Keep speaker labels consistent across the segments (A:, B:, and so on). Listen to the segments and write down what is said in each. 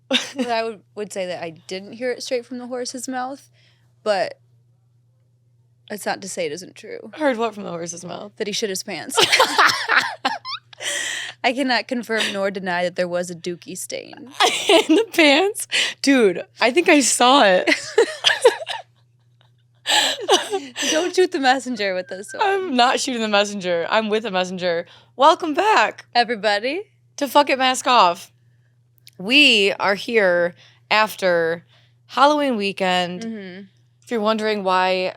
A: But I would say that I didn't hear it straight from the horse's mouth, but it's not to say it isn't true.
B: Heard what from the horse's mouth?
A: That he shit his pants. I cannot confirm nor deny that there was a dookie stain.
B: In the pants? Dude, I think I saw it.
A: Don't shoot the messenger with this one.
B: I'm not shooting the messenger. I'm with the messenger. Welcome back,
A: everybody,
B: to Fuck It Mask Off. We are here after Halloween weekend. Mm-hmm. If you're wondering why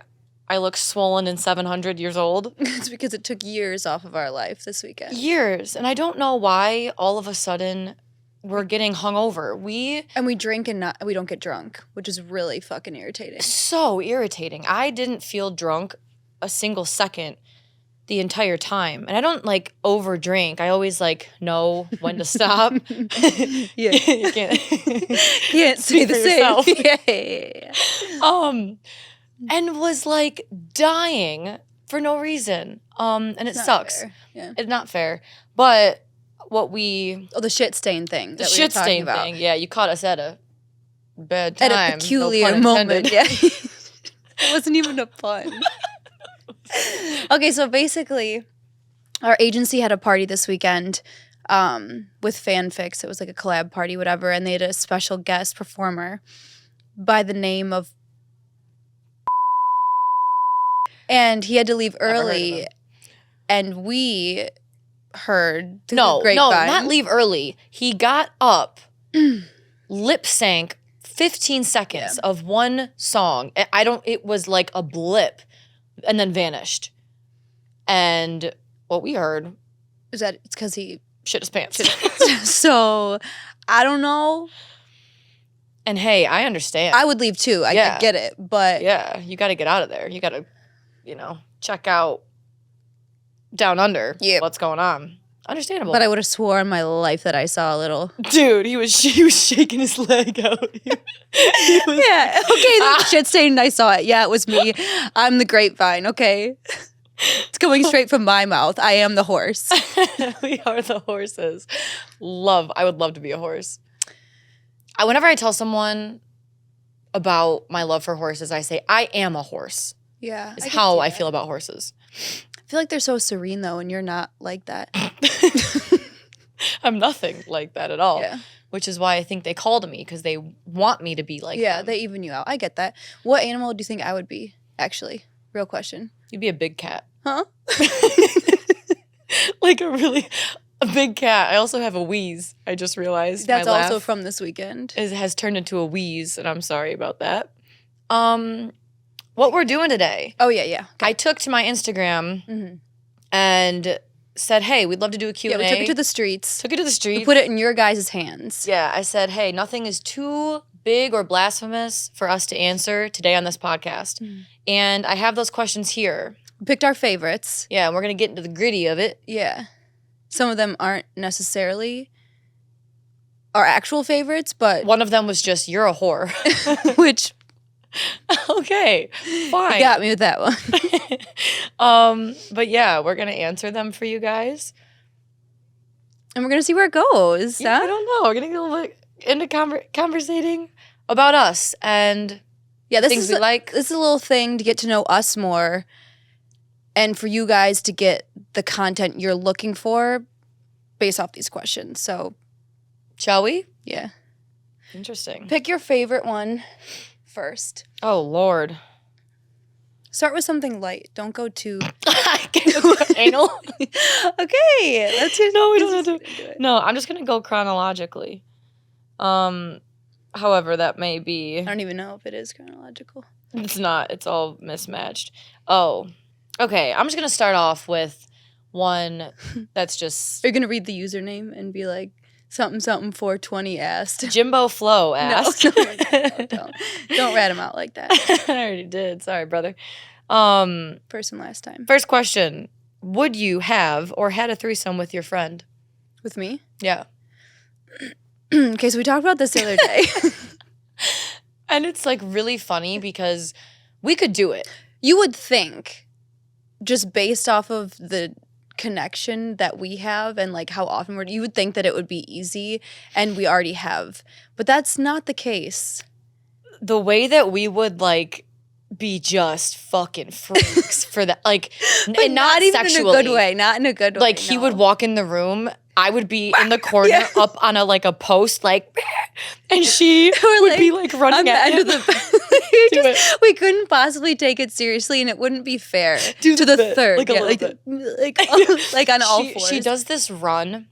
B: I look swollen and 700 years old.
A: It's because it took years off of our life this weekend.
B: Years. And I don't know why all of a sudden we're getting hungover. We
A: drink and we don't get drunk, which is really fucking irritating.
B: So irritating. I didn't feel drunk a single second the entire time. And I don't over drink. I always know when to stop.
A: Yeah.
B: You
A: can't say the same.
B: Yeah. And was dying for no reason. And it sucks.
A: Fair. Yeah.
B: It's not fair. But
A: the shit stain thing.
B: The shit stain thing. Yeah, you caught us at a bad time.
A: At a peculiar moment. Yeah. It wasn't even a pun. Okay, so basically, our agency had a party this weekend with fanfics. It was a collab party, whatever, and they had a special guest performer by the name of and he had to leave early, and we heard
B: no, not leave early. He got up, lip sync 15 seconds of one song. It was like a blip, and then vanished. And what we heard
A: is that it's because he
B: shit his pants.
A: So I don't know.
B: And hey, I understand.
A: I would leave too. I get it, but
B: yeah, you got to get out of there. You got to, check out down under what's going on. Understandable.
A: But I would have swore on my life that I saw a little.
B: Dude, he was shaking his leg out.
A: Yeah. Okay, the shit stain. I saw it. Yeah, it was me. I'm the grapevine. Okay. It's coming straight from my mouth. I am the horse.
B: We are the horses. I would love to be a horse. Whenever I tell someone about my love for horses, I say, I am a horse.
A: Yeah.
B: Is how I feel about horses.
A: I feel like they're so serene, though, and you're not like that.
B: I'm nothing like that at all.
A: Yeah.
B: Which is why I think they called me, because they want me to be like them.
A: Yeah, they even you out. I get that. What animal do you think I would be, actually? Real question.
B: You'd be a big cat.
A: Huh?
B: A big cat. I also have a wheeze. I just realized.
A: That's also from this weekend.
B: It has turned into a wheeze, and I'm sorry about that. What we're doing today.
A: Oh, yeah. Okay.
B: I took to my Instagram and said, hey, we'd love to do a Q&A.
A: Yeah, we took it to the streets.
B: We
A: put it in your guys' hands.
B: Yeah, I said, hey, nothing is too big or blasphemous for us to answer today on this podcast. And I have those questions here.
A: We picked our favorites.
B: Yeah, and we're going to get into the gritty of it.
A: Yeah. Some of them aren't necessarily our actual favorites, but...
B: One of them was just, you're a whore.
A: Which...
B: Okay, fine.
A: You got me with that
B: one. But yeah, we're going to answer them for you guys.
A: And we're going to see where it goes.
B: Yeah, I don't know. We're going to get a little bit into conversating about us and things we like.
A: This is a little thing to get to know us more and for you guys to get the content you're looking for based off these questions. So,
B: shall we?
A: Yeah.
B: Interesting.
A: Pick your favorite one first.
B: Oh, Lord.
A: Start with something light. Don't go too...
B: Anal?
A: Okay. Let's hear...
B: No, we don't have to... No, I'm just going to go chronologically. However that may be...
A: I don't even know if it is chronological.
B: It's not. It's all mismatched. Oh. Okay, I'm just going to start off with one that's just...
A: Are you going to read the username and be like, something 420 asked?
B: Jimbo Flo asked.
A: No, don't rat him out like that.
B: I already did. Sorry, brother.
A: First and last time.
B: First question. Would you have or had a threesome with your friend?
A: With me?
B: Yeah.
A: Okay, so we talked about this the other day.
B: And it's really funny because we could do it.
A: You would think, just based off of the connection that we have and like how often you would think that it would be easy, and we already have, but that's not the case.
B: The way that we would like be just fucking freaks for that, like, and not
A: even
B: sexually.
A: in a good way. Not in a good way.
B: Like, he would walk in the room, I would be in the corner up on a post, like, and she would be like running at
A: end of the we couldn't possibly take it seriously, and it wouldn't be fair to the third.
B: Like a little bit.
A: Like on all fours.
B: She does this run.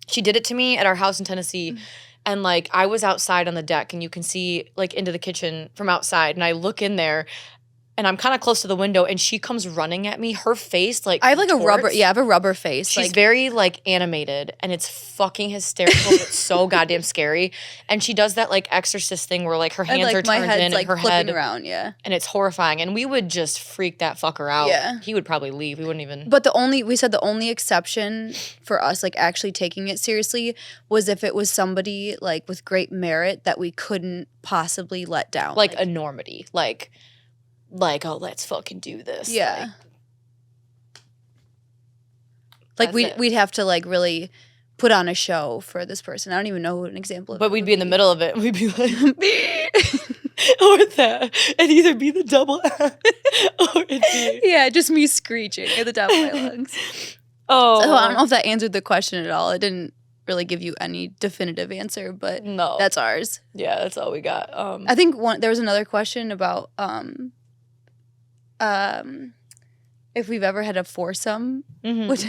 B: She did it to me at our house in Tennessee. And, like, I was outside on the deck, and you can see, like, into the kitchen from outside. And I look in there, and I'm kind of close to the window, and she comes running at me. Her face, like,
A: I have, like,
B: contorts.
A: I have a rubber face.
B: She's very, like, animated, and it's fucking hysterical, but it's so goddamn scary. And she does that, like, exorcist thing where, like, her hands are turned in,
A: like,
B: and her head
A: around,
B: and it's horrifying. And we would just freak that fucker out.
A: Yeah.
B: He would probably leave. We wouldn't even.
A: But the only exception for us, like, actually taking it seriously was if it was somebody, like, with great merit that we couldn't possibly let down.
B: Like enormity. Like, oh, let's fucking do this.
A: Yeah. Like we'd have to, like, really put on a show for this person. I don't even know who an example of
B: But
A: it
B: we'd
A: would
B: be in the middle of it, and we'd be like, or that. It'd either be the double or it'd be.
A: Yeah, just me screeching at the top of my lungs.
B: Oh.
A: So I don't know if that answered the question at all. It didn't really give you any definitive answer, but
B: no.
A: That's ours.
B: Yeah, that's all we got.
A: I think there was another question about if we've ever had a foursome.
B: Mm-hmm.
A: Which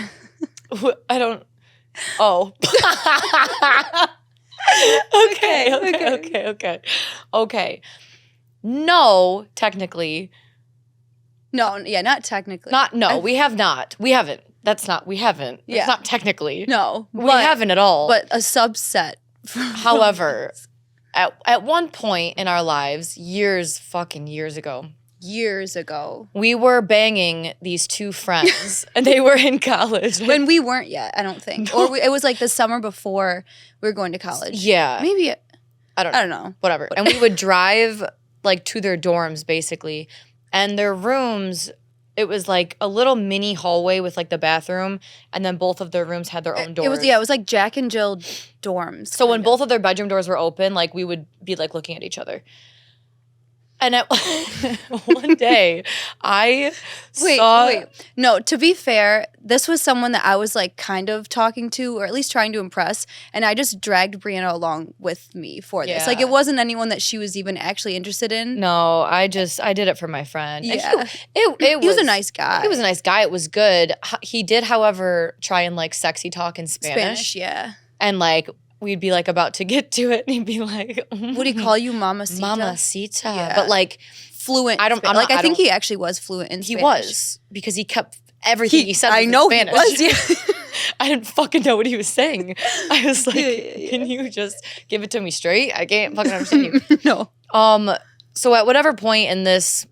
B: I don't. Oh. Okay. No, technically.
A: No, yeah, not technically.
B: We have not. We haven't. We haven't.
A: Yeah.
B: It's not technically.
A: No.
B: We haven't at all.
A: But a subset.
B: However, at one point in our lives, years ago, we were banging these two friends, and they were in college.
A: When we weren't yet, I don't think. No. Or it was like the summer before we were going to college.
B: Yeah.
A: Maybe.
B: I don't know. Whatever. And we would drive, like, to their dorms, basically. And their rooms, it was like a little mini hallway with, like, the bathroom. And then both of their rooms had their own doors.
A: It was like Jack and Jill dorms.
B: So when both of their bedroom doors were open, like, we would be, like, looking at each other. And at one day, I saw...
A: Wait. No, to be fair, this was someone that I was, like, kind of talking to, or at least trying to impress, and I just dragged Brianna along with me for this.
B: Yeah.
A: Like, it wasn't anyone that she was even actually interested in.
B: No, I did it for my friend.
A: Yeah.
B: He
A: was a nice guy.
B: He was a nice guy. It was good. He did, however, try and, like, sexy talk in Spanish.
A: Yeah.
B: And, like... we'd be, like, about to get to it, and he'd be like...
A: Would he call you Mamacita?
B: Mamacita.
A: Yeah.
B: But, like...
A: fluent. I think he actually was fluent in Spanish.
B: He was, because he kept everything he said was in Spanish.
A: He was, yeah.
B: I didn't fucking know what he was saying. I was like, can you just give it to me straight? I can't fucking understand you.
A: No.
B: So at whatever point in this...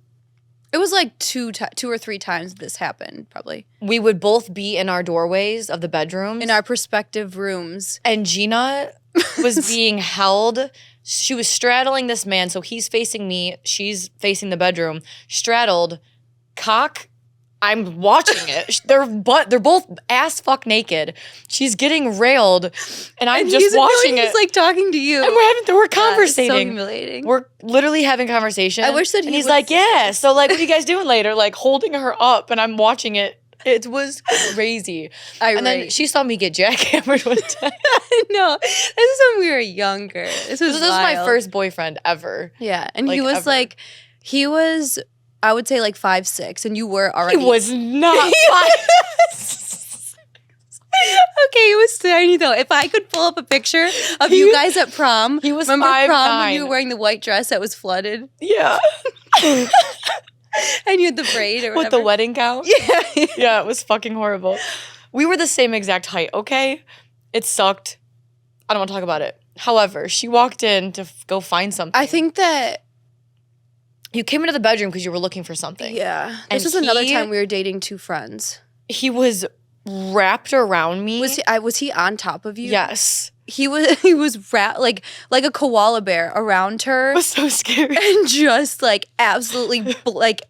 A: it was like two or three times this happened, probably.
B: We would both be in our doorways of the bedrooms.
A: In our respective rooms.
B: And Gina was being held. She was straddling this man. So he's facing me. She's facing the bedroom. Straddled. Cock. I'm watching it. They're both ass fuck naked. She's getting railed. And I'm just watching it.
A: He's like talking to you.
B: And we're conversating.
A: So humiliating.
B: We're literally having conversation.
A: I wish that
B: he's like, yeah. So, like, what are you guys doing later? Like, holding her up, and I'm watching it. It was crazy. And then she saw me get jackhammered one time.
A: No, this is when we were younger. This was
B: my first boyfriend ever.
A: Yeah, and like, he was I would say like 5'6", and you were already.
B: He was not 5'6".
A: Okay, he was tiny though. If I could pull up a picture of you guys at prom,
B: he was
A: remember
B: 5'9".
A: prom when you were wearing the white dress that was flooded?
B: Yeah.
A: And you had the braid or whatever.
B: With the wedding gown?
A: Yeah.
B: Yeah, it was fucking horrible. We were the same exact height, okay? It sucked. I don't want to talk about it. However, she walked in to go find something.
A: I think that...
B: you came into the bedroom because you were looking for something.
A: Yeah. This was another time we were dating two friends.
B: He was wrapped around me.
A: Was he on top of you?
B: Yes.
A: He was wrapped like a koala bear around her.
B: It was so scary.
A: And just like absolutely like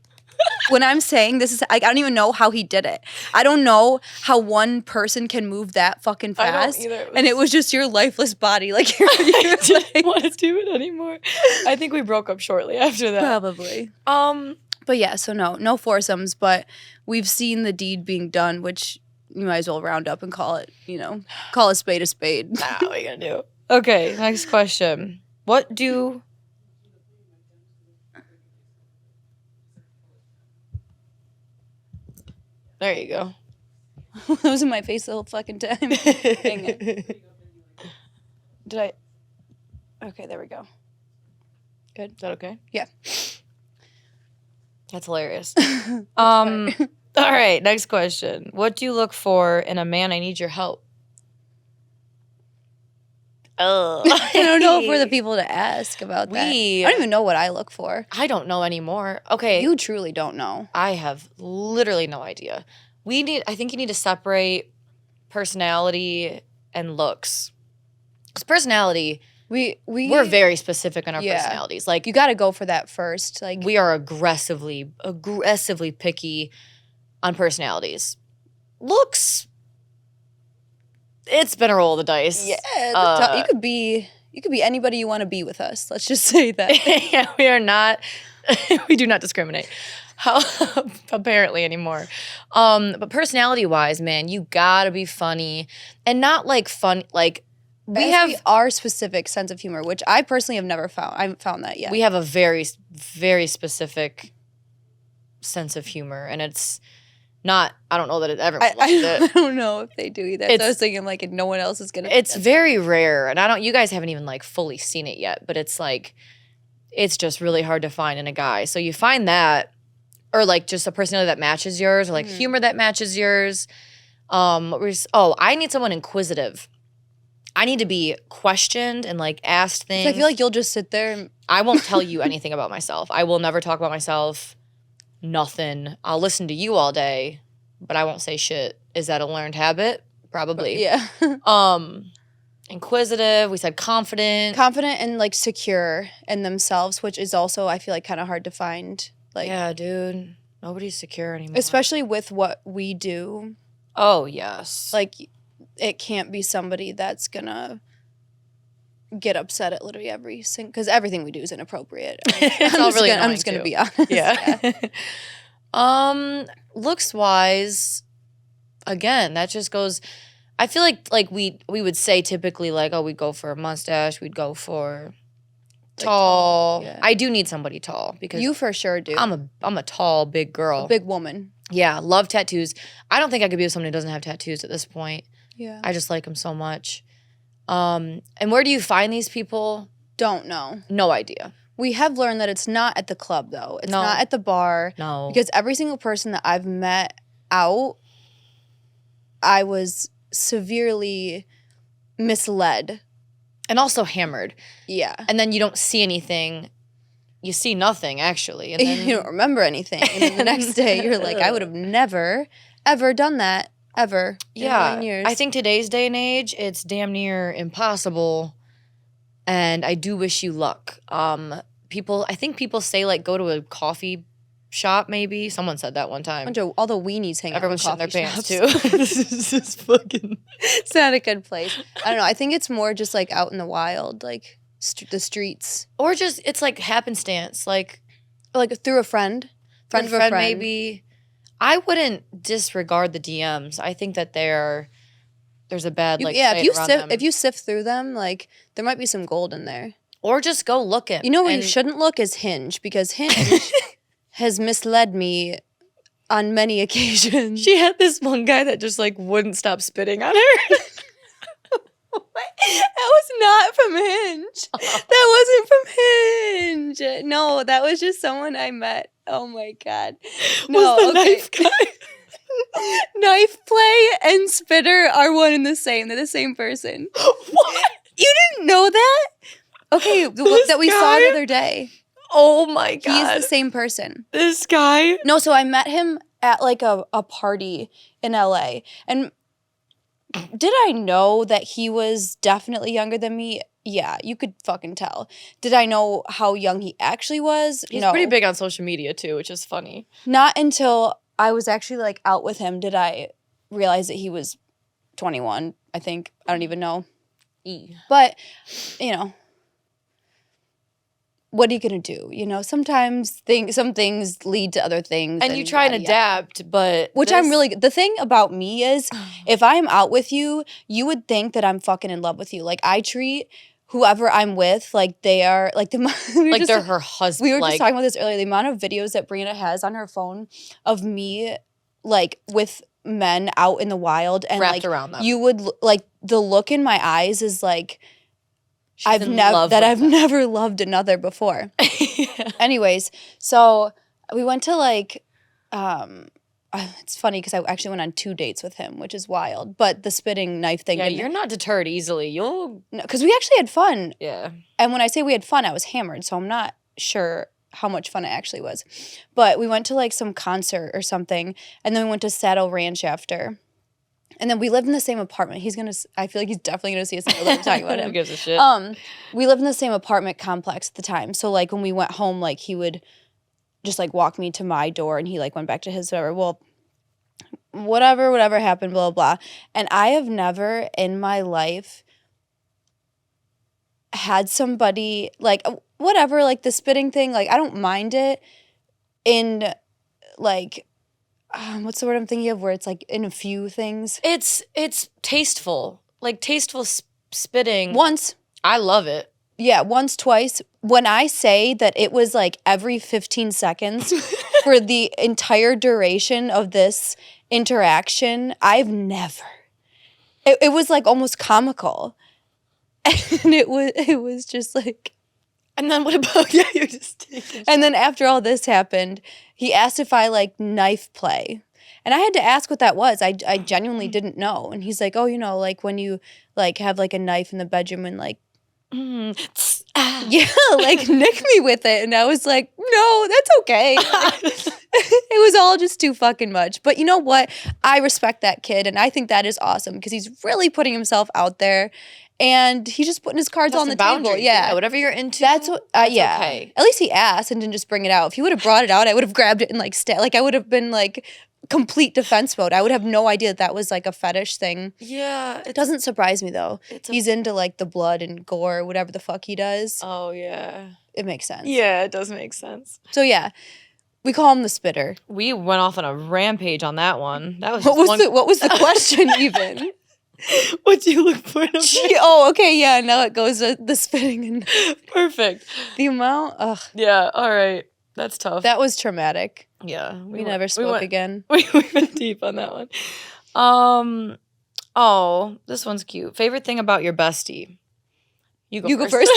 A: when I'm saying this is, I don't even know how he did it. I don't know how one person can move that fucking fast.
B: I don't either.
A: And it was just your lifeless body. Like,
B: I didn't want to do it anymore. I think we broke up shortly after that.
A: Probably. But yeah, so no foursomes, but we've seen the deed being done, which you might as well round up and call it, call a spade a spade.
B: Nah, what are you gonna do? Okay, next question. What do... There you go.
A: That was in my face the whole fucking time. Dang it. Did I? Okay, there we go. Good.
B: Is that okay?
A: Yeah.
B: That's hilarious. All right, next question. What do you look for in a man? I need your help. Oh,
A: I don't know if we're the people to ask about that. I don't even know what I look for.
B: I don't know anymore. Okay.
A: You truly don't know.
B: I have literally no idea. I think you need to separate personality and looks. Because personality, we're very specific in our personalities. Like,
A: you got to go for that first. Like,
B: we are aggressively picky on personalities. Looks, it's been a roll of the dice.
A: Yeah, you could be anybody you want to be with us. Let's just say that.
B: Yeah, we are not. We do not discriminate. Apparently anymore. But personality-wise, man, you gotta be funny, and not like fun. Like we have
A: our specific sense of humor, which I personally have never found. I haven't found that yet.
B: We have a very, very specific sense of humor, and it's not. I don't know that everyone likes it.
A: I don't know if they do either. So I was thinking like no one else is gonna.
B: It's very rare, and I don't. You guys haven't even like fully seen it yet, but it's like it's just really hard to find in a guy. So you find that, or like just a personality that matches yours, or like humor that matches yours. I need someone inquisitive. I need to be questioned and like asked things.
A: I feel like you'll just sit there. And
B: I won't tell you anything about myself. I will never talk about myself. Nothing. I'll listen to you all day, but I won't say shit. Is that a learned habit? Probably.
A: Yeah.
B: Inquisitive. We said confident.
A: Confident and like secure in themselves, which is also I feel like kind of hard to find. Like,
B: yeah, dude. Nobody's secure anymore.
A: Especially with what we do.
B: Oh, yes.
A: Like, it can't be somebody that's gonna get upset at literally every single, because everything we do is inappropriate. I'm just gonna be honest.
B: Yeah. Looks wise, again, that just goes. I feel like we would say typically like, oh, we'd go for a mustache, we'd go for tall. Yeah. I do need somebody tall because
A: you for sure do.
B: I'm a tall, big girl,
A: a big woman.
B: Yeah, love tattoos. I don't think I could be with somebody who doesn't have tattoos at this point.
A: Yeah,
B: I just like them so much. And where do you find these people?
A: Don't know.
B: No idea.
A: We have learned that it's not at the club, though. It's not at the bar.
B: No.
A: Because every single person that I've met out, I was severely misled.
B: And also hammered.
A: Yeah.
B: And then you don't see anything. You see nothing, actually. And then
A: you don't remember anything. And then the next day, you're like, I would have never, ever done that. Ever.
B: Yeah.
A: In 9 years.
B: I think today's day and age, it's damn near impossible. And I do wish you luck. I think people say like go to a coffee shop maybe. Someone said that one time.
A: All the weenies hang
B: Everyone's
A: out in
B: shitting their
A: coffee
B: pants
A: shops.
B: too. This is fucking.
A: It's not a good place. I don't know. I think it's more just like out in the wild, like the streets,
B: or just it's like happenstance, like
A: through a friend of a friend
B: maybe. I wouldn't disregard the DMs. I think that there's a bad like
A: if you sift through them, like there might be some gold in there.
B: Or just go look at.
A: You know where you shouldn't look is Hinge, because Hinge has misled me on many occasions.
B: She had this one guy that just like wouldn't stop spitting on her.
A: That was not from Hinge. That wasn't from Hinge. No, that was just someone I met. Oh my God. No,
B: was the knife guy?
A: Knife play and spitter are one and the same. They're the same person.
B: What?
A: You didn't know that? Okay, that we saw the other day.
B: Oh my God.
A: He's the same person.
B: This guy?
A: No, so I met him at like a party in LA. And did I know that he was definitely younger than me? yeah, you could fucking tell. Did I know how young he actually was?
B: He's
A: No.
B: pretty big on social media too, which is funny.
A: Not until I was actually like out with him did I realize that he was 21, I think. I don't even know. But, you know, what are you going to do? You know, sometimes some things lead to other things.
B: And you try and adapt, but...
A: Which I'm really... The thing about me is, if I'm out with you, you would think that I'm fucking in love with you. Like, I treat whoever I'm with like they are... Like,
B: they're her husband.
A: We were just talking about this earlier. The amount of videos that Brianna has on her phone of me, like, with men out in the wild. And,
B: wrapped
A: like,
B: around them.
A: You would... Like, the look in my eyes is, like... I've never loved another before.
B: Yeah.
A: Anyways, so we went to like, it's funny because I actually went on 2 dates with him, which is wild. But the spitting knife thing.
B: Yeah, you're not deterred easily.
A: Because we actually had fun.
B: Yeah.
A: And when I say we had fun, I was hammered, so I'm not sure how much fun it actually was. But we went to like some concert or something, and then we went to Saddle Ranch after. And then we lived in the same apartment. I feel like he's definitely gonna see us when we're talking about him.
B: Who gives a shit?
A: We lived in the same apartment complex at the time. So like when we went home, like he would just like walk me to my door and he like went back to his whatever. Well, whatever happened, blah, blah, blah. And I have never in my life had somebody like whatever, like the spitting thing, like I don't mind it in like what's the word I'm thinking of where it's like in a few things?
B: It's tasteful. Like tasteful spitting.
A: Once.
B: I love it.
A: Yeah, once, twice. When I say that it was like every 15 seconds for the entire duration of this interaction, I've never. It was like almost comical. And it was just like.
B: And then what about, yeah, you're just taking.
A: And then after all this happened, he asked if I like knife play. And I had to ask what that was. I genuinely didn't know. And he's like, oh, you know, like when you like have like a knife in the bedroom and like, yeah, like nick me with it. And I was like, no, that's okay. It was all just too fucking much. But you know what? I respect that kid. And I think that is awesome because he's really putting himself out there. And he's just putting his cards on the table. Yeah.
B: Whatever you're into.
A: That's what, yeah. Okay. At least he asked and didn't just bring it out. If he would have brought it out, I would have grabbed it and like, I would have been like complete defense mode. I would have no idea that was like a fetish thing.
B: Yeah.
A: It doesn't surprise me though. He's into like the blood and gore, whatever the fuck he does.
B: Oh, yeah.
A: It makes sense.
B: Yeah, it does make sense.
A: So yeah. We call him the spitter.
B: We went off on a rampage on that one. That was
A: what was the question even?
B: What do you look for?
A: Oh, okay, yeah. Now it goes to the spitting and
B: perfect.
A: The amount. Ugh.
B: Yeah. All right. That's tough.
A: That was traumatic.
B: Yeah.
A: We never spoke again.
B: We went deep on that one. Oh, this one's cute. Favorite thing about your bestie? You go first.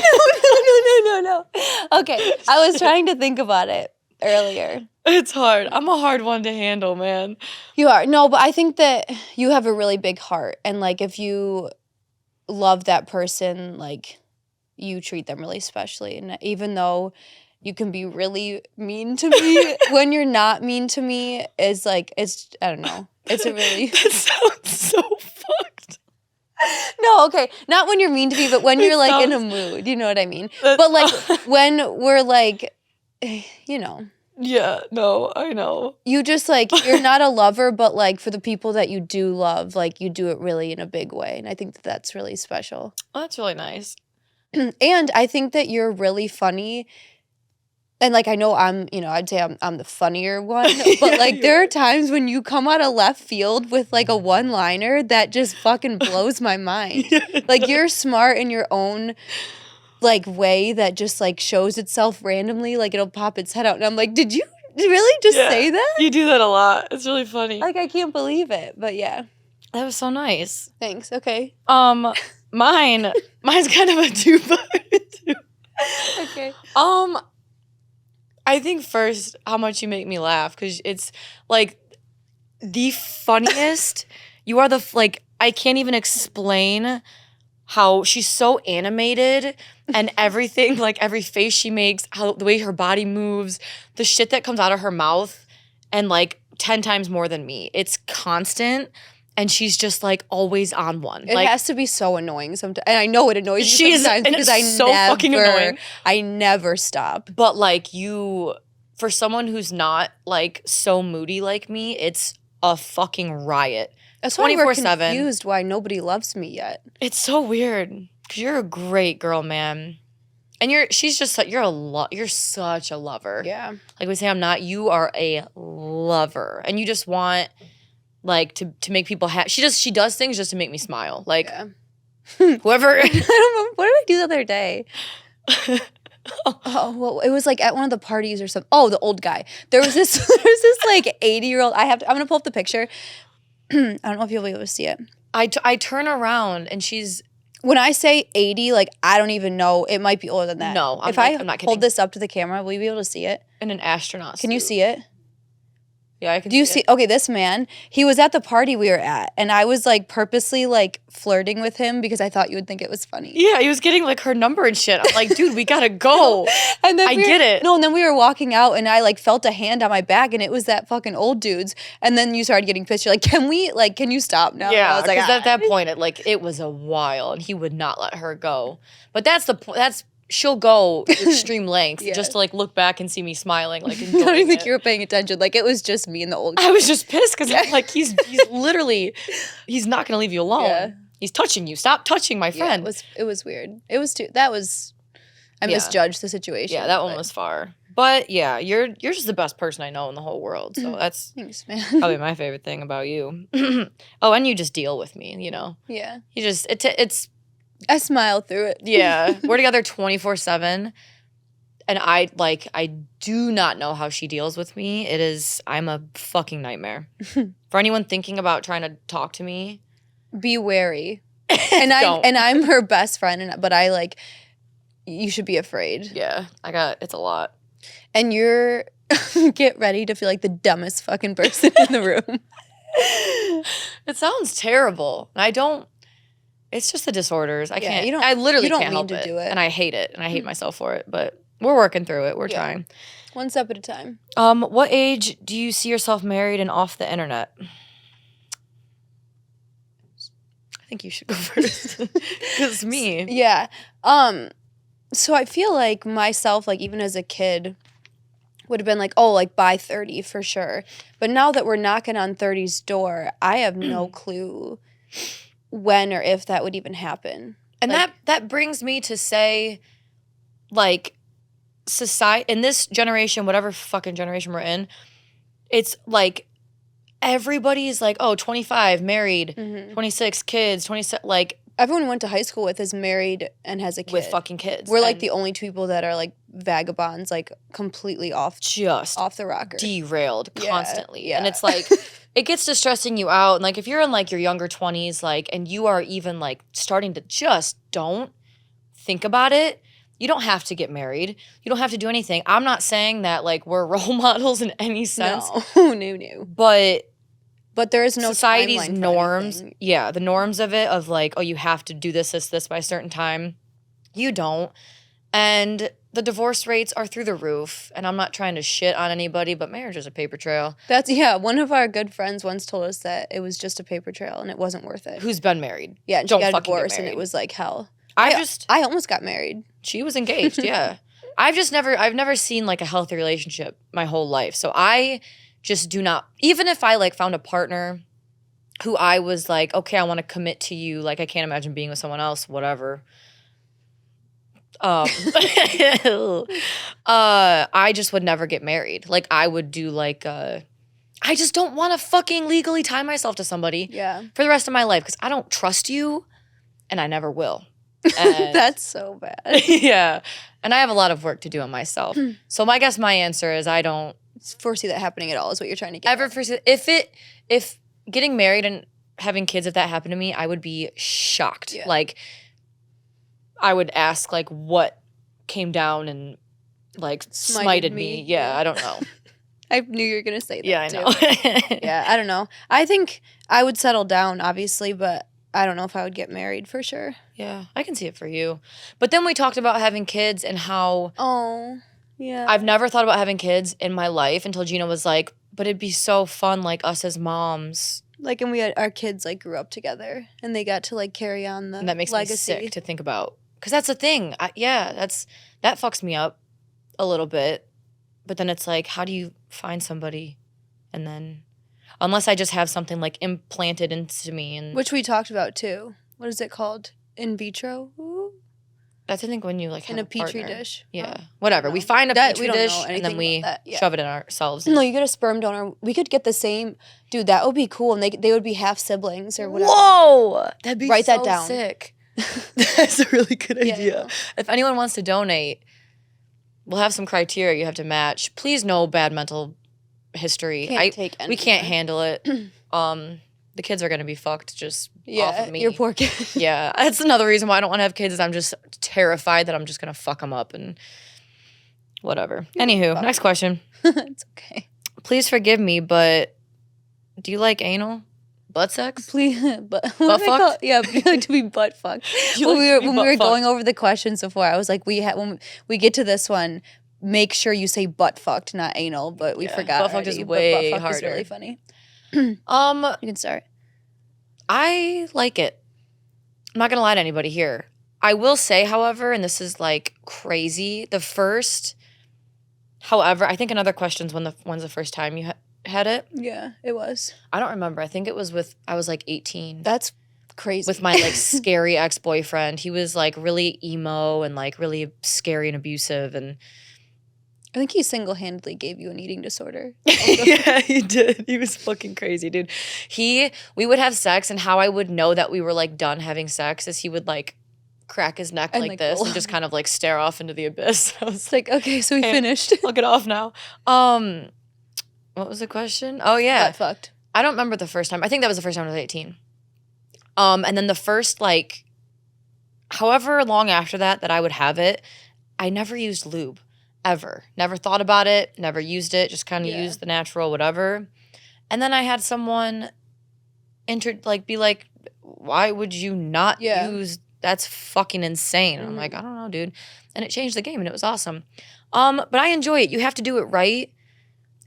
A: No. Okay, I was trying to think about it earlier.
B: It's hard. I'm a hard one to handle, man.
A: You are. No, but I think that you have a really big heart. And, like, if you love that person, like, you treat them really specially. And even though you can be really mean to me, when you're not mean to me, is like, it's, I don't know. It's a really...
B: That sounds so fucked.
A: No, okay. Not when you're mean to me, but when you're, like, in a mood. You know what I mean? But, like, when we're, like, you know...
B: Yeah, no, I know.
A: You just, like, you're not a lover, but, like, for the people that you do love, like, you do it really in a big way. And I think that that's really special.
B: Oh, that's really nice.
A: And I think that you're really funny. And, like, I know I'd say I'm the funnier one. But, like, there are times when you come out of left field with, like, a one-liner that just fucking blows my mind. Like, you're smart in your own... like way that just like shows itself randomly, like it'll pop its head out and I'm like, did you really just say that?
B: You do that a lot. It's really funny.
A: Like I can't believe it, but yeah.
B: That was so nice.
A: Thanks. Okay.
B: Mine's kind of a two-part too.
A: Okay.
B: I think first how much you make me laugh because it's like the funniest. You are I can't even explain how she's so animated and everything, like every face she makes, the way her body moves, the shit that comes out of her mouth, and like 10 times more than me. It's constant. and she's just like always on one.
A: It
B: like,
A: has to be so annoying sometimes. And I know it annoys
B: She
A: me
B: is-
A: sometimes
B: and
A: because
B: it's so fucking annoying.
A: I never stop.
B: But like for someone who's not like so moody like me, it's a fucking riot.
A: That's why we're
B: 24/7.
A: confused why nobody loves me yet.
B: It's so weird because you're a great girl, man. And you're such a lover.
A: Yeah.
B: Like we say, I'm not. You are a lover, and you just want like to make people happy. She does things just to make me smile. Like
A: Yeah.
B: whoever.
A: I don't know. What did I do the other day? Oh, well, it was like at one of the parties or something. Oh, the old guy. There was this like 80-year-old. I'm gonna pull up the picture. I don't know if you'll be able to see it.
B: I turn around and she's.
A: When I say 80, like I don't even know. It might be older than that.
B: No,
A: I'm
B: not kidding.
A: Hold this up to the camera, will you be able to see it?
B: In an astronaut.
A: Can you
B: suit.
A: see it?
B: Yeah, I can.
A: Do you see? Okay, this man, he was at the party we were at, and I was like purposely like flirting with him because I thought you would think it was funny.
B: Yeah, he was getting like her number and shit. I'm like, dude, we gotta go.
A: And then
B: I get it.
A: No, and then we were walking out, and I like felt a hand on my back, and it was that fucking old dude's. And then you started getting pissed. You're like, can you stop now? And
B: Yeah,
A: I was like,
B: because at that point, it was a while, and he would not let her go. But that's the point. She'll go to extreme lengths
A: Yeah.
B: just to like look back and see me smiling, like
A: I don't even
B: enjoying
A: think
B: it.
A: you were paying attention. Like it was just me and the old guy.
B: I was just pissed because I'm like, he's literally, he's not gonna leave you alone.
A: Yeah.
B: He's touching you. Stop touching my
A: Yeah,
B: friend.
A: it was weird. It was too. That was. I
B: Yeah.
A: misjudged the situation.
B: Yeah, that one
A: but-
B: was far. But yeah, you're just the best person I know in the whole world. So that's
A: Thanks, man.
B: probably my favorite thing about you. Oh, and you just deal with me. You know,
A: Yeah,
B: you just it's
A: I smiled through it.
B: yeah. We're together 24/7. And I do not know how she deals with me. I'm a fucking nightmare. For anyone thinking about trying to talk to me,
A: Be wary. And
B: don't.
A: I'm her best friend, but I like. You should be afraid.
B: Yeah, it's a lot.
A: And you're get ready to feel like the dumbest fucking person in the room.
B: It sounds terrible. And I don't. It's just the disorders. I
A: Yeah,
B: can't.
A: you don't-
B: I literally
A: you don't
B: can't
A: mean
B: help
A: to
B: it.
A: do it.
B: And I hate it. And I hate myself for it. But we're working through it. We're
A: Yeah.
B: trying.
A: One step at a time.
B: What age do you see yourself married and off the internet? I think you should go first. It's me.
A: Yeah. So I feel like myself, like even as a kid, would have been like, oh, like by 30 for sure. But now that we're knocking on 30's door, I have no clue when or if that would even happen.
B: And
A: Like-
B: that brings me to say, like, society in this generation, whatever fucking generation we're in, it's like everybody's like, oh, 25, married,
A: Mhm.
B: 26, kids, 27, like
A: Everyone we went to high school with is married and has a kid.
B: with fucking kids.
A: We're like
B: And
A: the only two people that are like vagabonds, like completely off
B: just
A: the rocker.
B: derailed
A: Yeah,
B: constantly.
A: yeah.
B: And it's like it gets to stressing you out. And like if you're in like your younger 20s, like, and you are even like starting to just don't think about it, you don't have to get married. You don't have to do anything. I'm not saying that like we're role models in any sense,
A: No.
B: but
A: There is no
B: society's
A: timeline for
B: norms.
A: anything.
B: Yeah, the norms of it, of like, oh, you have to do this by a certain time. You don't. And the divorce rates are through the roof. And I'm not trying to shit on anybody, but marriage is a paper trail.
A: One of our good friends once told us that it was just a paper trail and it wasn't worth it.
B: Who's been married?
A: Yeah, and she
B: Don't
A: got a
B: fucking get
A: divorce and it
B: married.
A: was like hell.
B: I
A: almost got married.
B: she was engaged, yeah. I've never seen like a healthy relationship my whole life. So I just do not, even if I like found a partner who I was like, okay, I want to commit to you, like I can't imagine being with someone else, whatever. I just would never get married. Like I would do like I just don't want to fucking legally tie myself to somebody
A: Yeah.
B: for the rest of my life because I don't trust you and I never will. And
A: That's so bad.
B: yeah. And I have a lot of work to do on myself. So I guess my answer is I don't
A: Foresee that happening at all is what you're trying to get
B: ever
A: at.
B: foresee if getting married and having kids, if that happened to me, I would be shocked.
A: Yeah.
B: Like I would ask like what came down and like smited me. Yeah,
A: Yeah.
B: I don't know.
A: I knew you were going to say that
B: Yeah, I
A: too.
B: know.
A: Yeah, I don't know. I think I would settle down, obviously, but I don't know if I would get married for sure.
B: Yeah, I can see it for you. But then we talked about having kids and how
A: Oh, yeah.
B: I've never thought about having kids in my life until Gina was like, but it'd be so fun, like us as moms.
A: Like, and we had our kids like grew up together, and they got to like carry on the
B: And that makes
A: legacy.
B: me sick to think about. Because that's the thing. That fucks me up a little bit. But then it's like, how do you find somebody? And then, unless I just have something like implanted into me. And
A: Which we talked about too. What is it called? In vitro? Ooh.
B: that's, I think, when you like have
A: In a petri
B: partner.
A: dish.
B: Yeah.
A: Oh,
B: Whatever.
A: I
B: We
A: don't know.
B: find a
A: That-
B: petri
A: we don't know
B: dish and
A: anything
B: then we
A: about that, yeah.
B: shove it in ourselves.
A: No, you get a sperm donor. We could get the same. Dude, that would be cool. And they would be half siblings or whatever.
B: Whoa! That'd be
A: Write
B: so
A: that down.
B: sick. That's a really good
A: Yeah, I
B: idea.
A: know.
B: If anyone wants to donate, we'll have some criteria you have to match. Please, no bad mental history.
A: Can't take
B: we can't
A: anything.
B: handle it. The kids are gonna be fucked just off
A: Yeah,
B: of me.
A: your poor kid.
B: Yeah, that's another reason why I don't want to have kids. Is I'm just terrified that I'm just gonna fuck them up and whatever. Anywho, next question.
A: It's okay.
B: Please forgive me, but do you like anal? Butt sex?
A: Please, but
B: Butt
A: what do they call-
B: fucked?
A: Yeah, we like to be butt fucked.
B: You
A: When
B: like
A: we
B: to
A: were
B: be
A: when
B: butt
A: we were
B: fucked.
A: going over the questions before, I was like, when we get to this one, make sure you say butt fucked, not anal. But we
B: Yeah,
A: forgot.
B: butt fucked is
A: already, but
B: way
A: butt fucked is
B: harder.
A: really funny. You can start.
B: I like it. I'm not gonna lie to anybody here. I will say, however, and this is like crazy. The first, however, I think another question's when's the first time you had it?
A: Yeah, it was.
B: I don't remember. I think it was I was like 18.
A: That's crazy.
B: With my like scary ex-boyfriend. He was like really emo and like really scary and abusive and
A: I think he single-handedly gave you an eating disorder.
B: yeah, he did. He was fucking crazy, dude. We would have sex and how I would know that we were like done having sex is he would like crack his neck
A: And,
B: like
A: like,
B: this
A: roll.
B: and just kind of like stare off into the abyss. I was
A: It's like, okay, so we
B: Okay.
A: finished.
B: I'll get off now. What was the question? Oh yeah.
A: Butt fucked.
B: I don't remember the first time. I think that was the first time I was 18. And then the first like however long after that I would have it, I never used lube. Ever. Never thought about it, never used it, just kind of
A: Yeah.
B: used the natural whatever. And then I had someone be like, why would you not
A: Yeah.
B: use that's fucking insane. And I'm
A: Mhm.
B: like, I don't know, dude. And it changed the game and it was awesome. But I enjoy it. You have to do it right.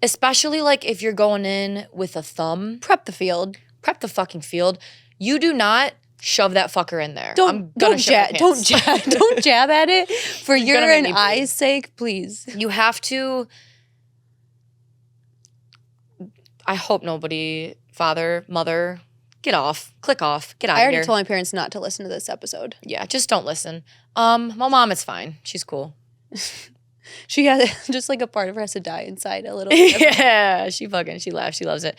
B: Especially like if you're going in with a thumb.
A: Prep the field.
B: Prep the fucking field. You do not shove that fucker in there. I'm
A: Don't
B: gonna shit my
A: jab. Don't
B: pants.
A: jab. Don't jab at it for
B: You're
A: your
B: gonna make
A: and
B: me bleed.
A: I's sake, please.
B: You have to. I hope nobody, father, mother, get off, click off, get out
A: I
B: of
A: already
B: here.
A: told my parents not to listen to this episode.
B: Yeah, just don't listen. My mom, it's fine. She's cool.
A: She has just like a part of her has to die inside a little bit.
B: Yeah, she laughs. She loves it.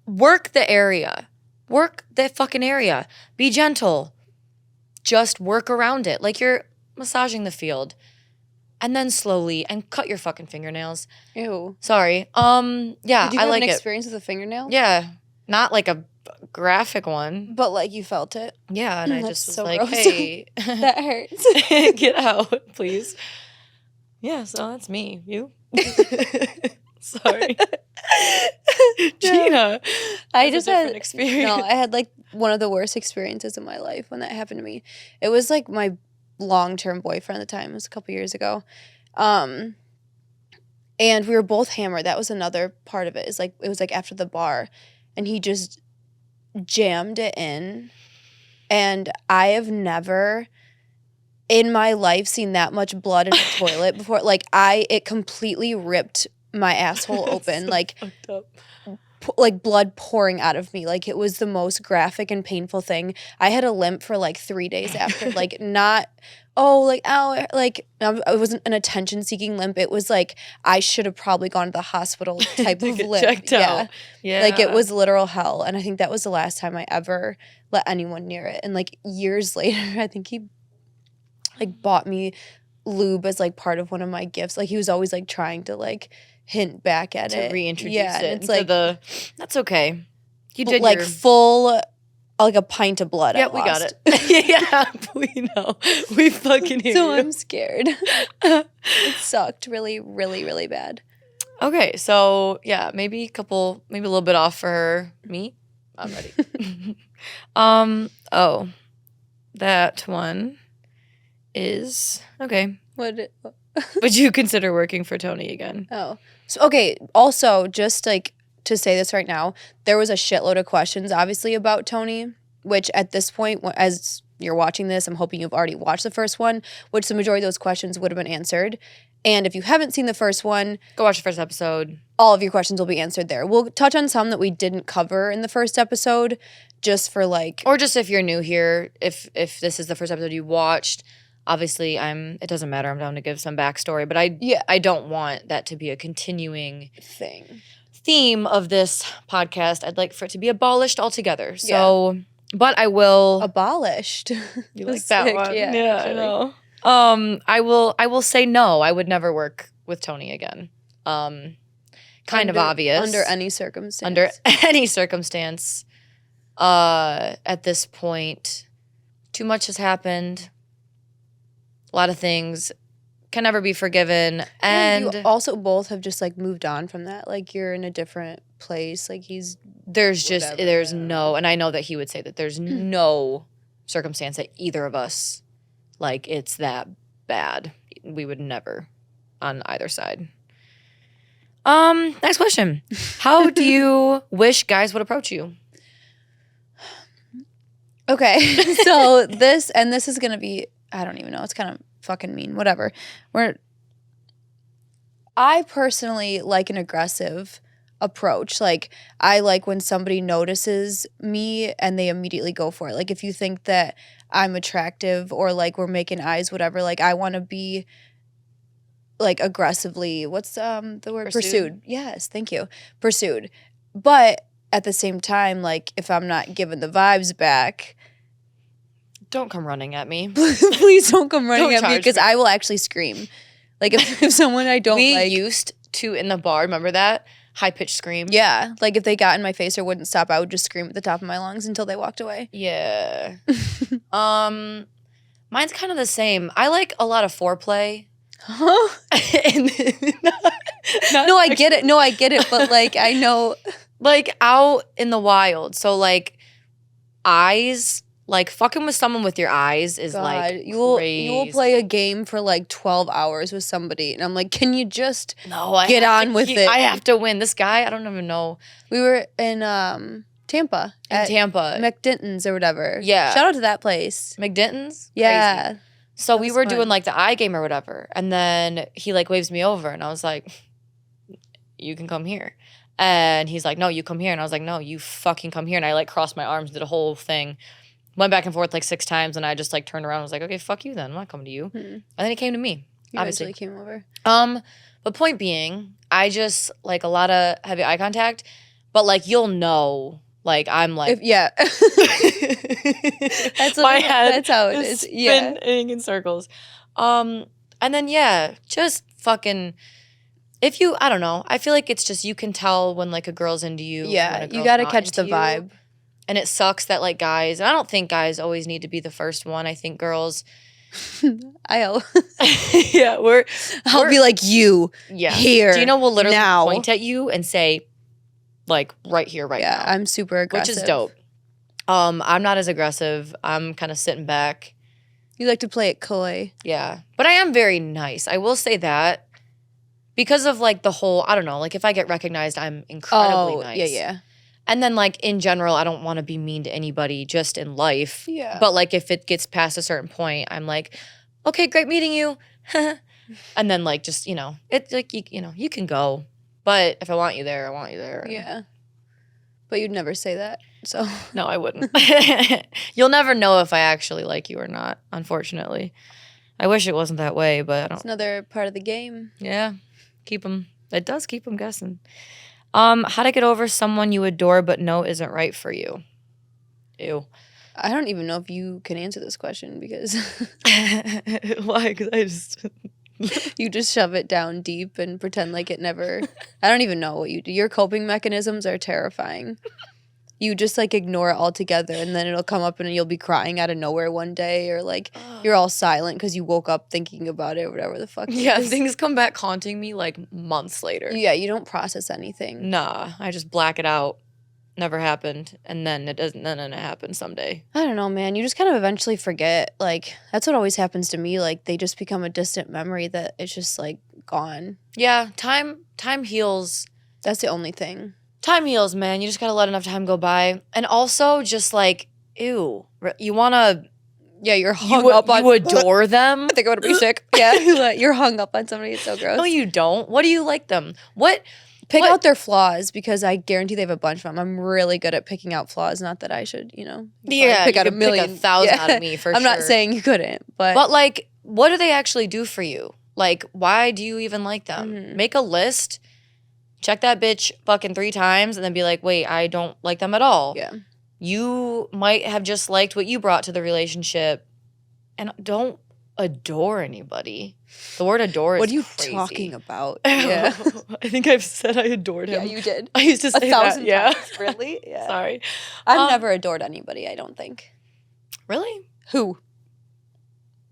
B: Work the area. Work that fucking area. Be gentle. Just work around it. Like you're massaging the field. And then slowly and cut your fucking fingernails.
A: Ew.
B: Sorry. Yeah,
A: Did you
B: I
A: have
B: like
A: an
B: it.
A: experience with a fingernail?
B: Yeah. Not like a graphic one.
A: But like you felt it.
B: Yeah, and I
A: That's
B: just was
A: so
B: like,
A: gross.
B: hey,
A: That hurts.
B: get out, please. Yeah, so that's me. You? Sorry. Gina.
A: I
B: has a
A: just
B: different
A: had
B: experience.
A: No, I had like one of the worst experiences in my life when that happened to me. It was like my long-term boyfriend at the time. It was a couple years ago. And we were both hammered. That was another part of it. Is like it was like after the bar and he just jammed it in. And I have never in my life seen that much blood in a toilet before. Like it completely ripped my asshole open. Like
B: Fucked up.
A: like blood pouring out of me. Like it was the most graphic and painful thing. I had a limp for like 3 days after. Like not, oh, like, ow. Like it wasn't an attention seeking limp. It was like I should have probably gone to the hospital type
B: To
A: of
B: get
A: limp.
B: checked out. Yeah.
A: Like it was literal hell. And I think that was the last time I ever let anyone near it. And like years later, I think he like bought me lube as like part of one of my gifts. Like he was always like trying to like hint back at
B: to
A: it.
B: reintroduce
A: Yeah,
B: it
A: and it's
B: into
A: like
B: that's okay. You did
A: like
B: your,
A: full like a pint of blood.
B: yeah,
A: I
B: we got
A: lost.
B: it. Yeah, we know. We fucking hear
A: So
B: you.
A: I'm scared. It sucked really, really, really bad.
B: Okay, so yeah, maybe a little bit off for me. I'm ready. Oh, that one is okay.
A: What?
B: Would you consider working for Tony again?
A: Oh, so okay. Also, just like to say this right now. There was a shitload of questions, obviously, about Tony, which at this point, as you're watching this, I'm hoping you've already watched the first one, which the majority of those questions would have been answered. And if you haven't seen the first one,
B: go watch the first episode.
A: All of your questions will be answered there. We'll touch on some that we didn't cover in the first episode, just for like...
B: Or just if you're new here, if this is the first episode you watched, obviously it doesn't matter, I'm down to give some backstory, but I don't want that to be a continuing theme of this podcast. I'd like for it to be abolished altogether. So, but I will...
A: Abolished.
B: You like that one?
A: Yeah,
B: I know. I will say no, I would never work with Tony again. Kind of obvious.
A: Under any circumstance.
B: Under any circumstance. At this point, too much has happened. A lot of things can never be forgiven. And
A: you also both have just like moved on from that. Like you're in a different place. Like
B: there's no, and I know that he would say that there's no circumstance that either of us, like it's that bad. We would never on either side. Next question. How do you wish guys would approach you?
A: Okay. So this is going to be, I don't even know. It's kind of fucking mean. Whatever. I personally like an aggressive approach. Like I like when somebody notices me and they immediately go for it. Like if you think that I'm attractive or like we're making eyes, whatever, like I want to be like aggressively, what's the word? Pursued. Yes, thank you. Pursued. But at the same time, like if I'm not given the vibes back,
B: don't come running at me.
A: Please don't come running at me because
B: me.
A: I will actually scream. Like if someone I don't like.
B: We used to in the bar, remember that? High-pitched scream.
A: Yeah. Like if they got in my face or wouldn't stop, I would just scream at the top of my lungs until they walked away.
B: Yeah. Mine's kind of the same. I like a lot of foreplay.
A: Huh? No, I get it. No, I get it. But like, I know.
B: Like out in the wild. So like eyes, like fucking with someone with your eyes is like crazy.
A: You will play a game for like 12 hours with somebody. And I'm like, can you just get on with it?
B: I have to win. This guy, I don't even know.
A: We were in Tampa.
B: Tampa.
A: McDinton's or whatever.
B: Yeah.
A: Shout out to that place.
B: McDinton's?
A: Yeah.
B: Crazy. So we were doing like the eye game or whatever. And then he like waves me over and I was like, you can come here. And he's like, no, you come here. And I was like, no, you fucking come here. And I like crossed my arms, did a whole thing. Went back and forth like 6 times. And I just like turned around and was like, okay, fuck you then. I'm not coming to you. And then he came to me.
A: You
B: obviously
A: came over.
B: But point being, I just like a lot of heavy eye contact. But like you'll know. Like I'm like
A: yeah.
B: That's my head.
A: That's how it is. Yeah.
B: Spinning in circles. And then yeah, just fucking I don't know. I feel like it's just you can tell when like a girl's into you.
A: Yeah, you got to catch the vibe.
B: And it sucks that like guys, and I don't think guys always need to be the first one. I think girls
A: I'll
B: I'll
A: be like you.
B: Yeah.
A: Here.
B: Gina will literally
A: now.
B: point at you and say like right here, right now.
A: Yeah, I'm super aggressive.
B: Which is dope. I'm not as aggressive. I'm kind of sitting back.
A: You like to play it coy.
B: Yeah. But I am very nice. I will say that. Because of like the whole, I don't know, like if I get recognized, I'm incredibly nice.
A: Yeah.
B: And then like in general, I don't want to be mean to anybody just in life.
A: Yeah.
B: But like if it gets past a certain point, I'm like, okay, great meeting you. And then like just, it's like, you can go. But if I want you there, I want you there.
A: Yeah. But you'd never say that, so.
B: No, I wouldn't. You'll never know if I actually like you or not, unfortunately. I wish it wasn't that way, but I don't.
A: It's another part of the game.
B: Yeah. It does keep them guessing. How to get over someone you adore but know isn't right for you? Ew.
A: I don't even know if you can answer this question because
B: why? Because I just
A: you just shove it down deep and pretend like it never. I don't even know what you do. Your coping mechanisms are terrifying. You just like ignore it altogether and then it'll come up and you'll be crying out of nowhere one day or like you're all silent because you woke up thinking about it or whatever the fuck.
B: Yeah, things come back haunting me like months later.
A: Yeah, you don't process anything.
B: Nah, I just black it out. Never happened. And then it happens someday.
A: I don't know, man. You just kind of eventually forget. Like that's what always happens to me. Like they just become a distant memory that it's just like gone.
B: Yeah, time heals.
A: That's the only thing.
B: Time heals, man. You just gotta let enough time go by. And also, just like, ew, you wanna,
A: Yeah, you're hung up on.
B: you adore them.
A: I think I'm gonna be sick. Yeah, you're hung up on somebody. It's so gross.
B: No, you don't. What do you like them?
A: Pick out their flaws because I guarantee they have a bunch of them. I'm really good at picking out flaws. Not that I should,
B: Yeah,
A: pick
B: you
A: out a
B: could
A: million.
B: pick 1,000 out of me for
A: I'm
B: sure.
A: not saying you couldn't, but
B: like, what do they actually do for you? Like, why do you even like them? Make a list. Check that bitch fucking 3 times and then be like, wait, I don't like them at all.
A: Yeah.
B: You might have just liked what you brought to the relationship. And don't adore anybody. The word adore is
A: what are you
B: crazy.
A: talking about? Yeah.
B: I think I've said I adored him.
A: Yeah, you did.
B: I used to say
A: 1,000
B: that. Yeah.
A: times. Really? Yeah.
B: Sorry.
A: I've never adored anybody, I don't think.
B: Really?
A: Who?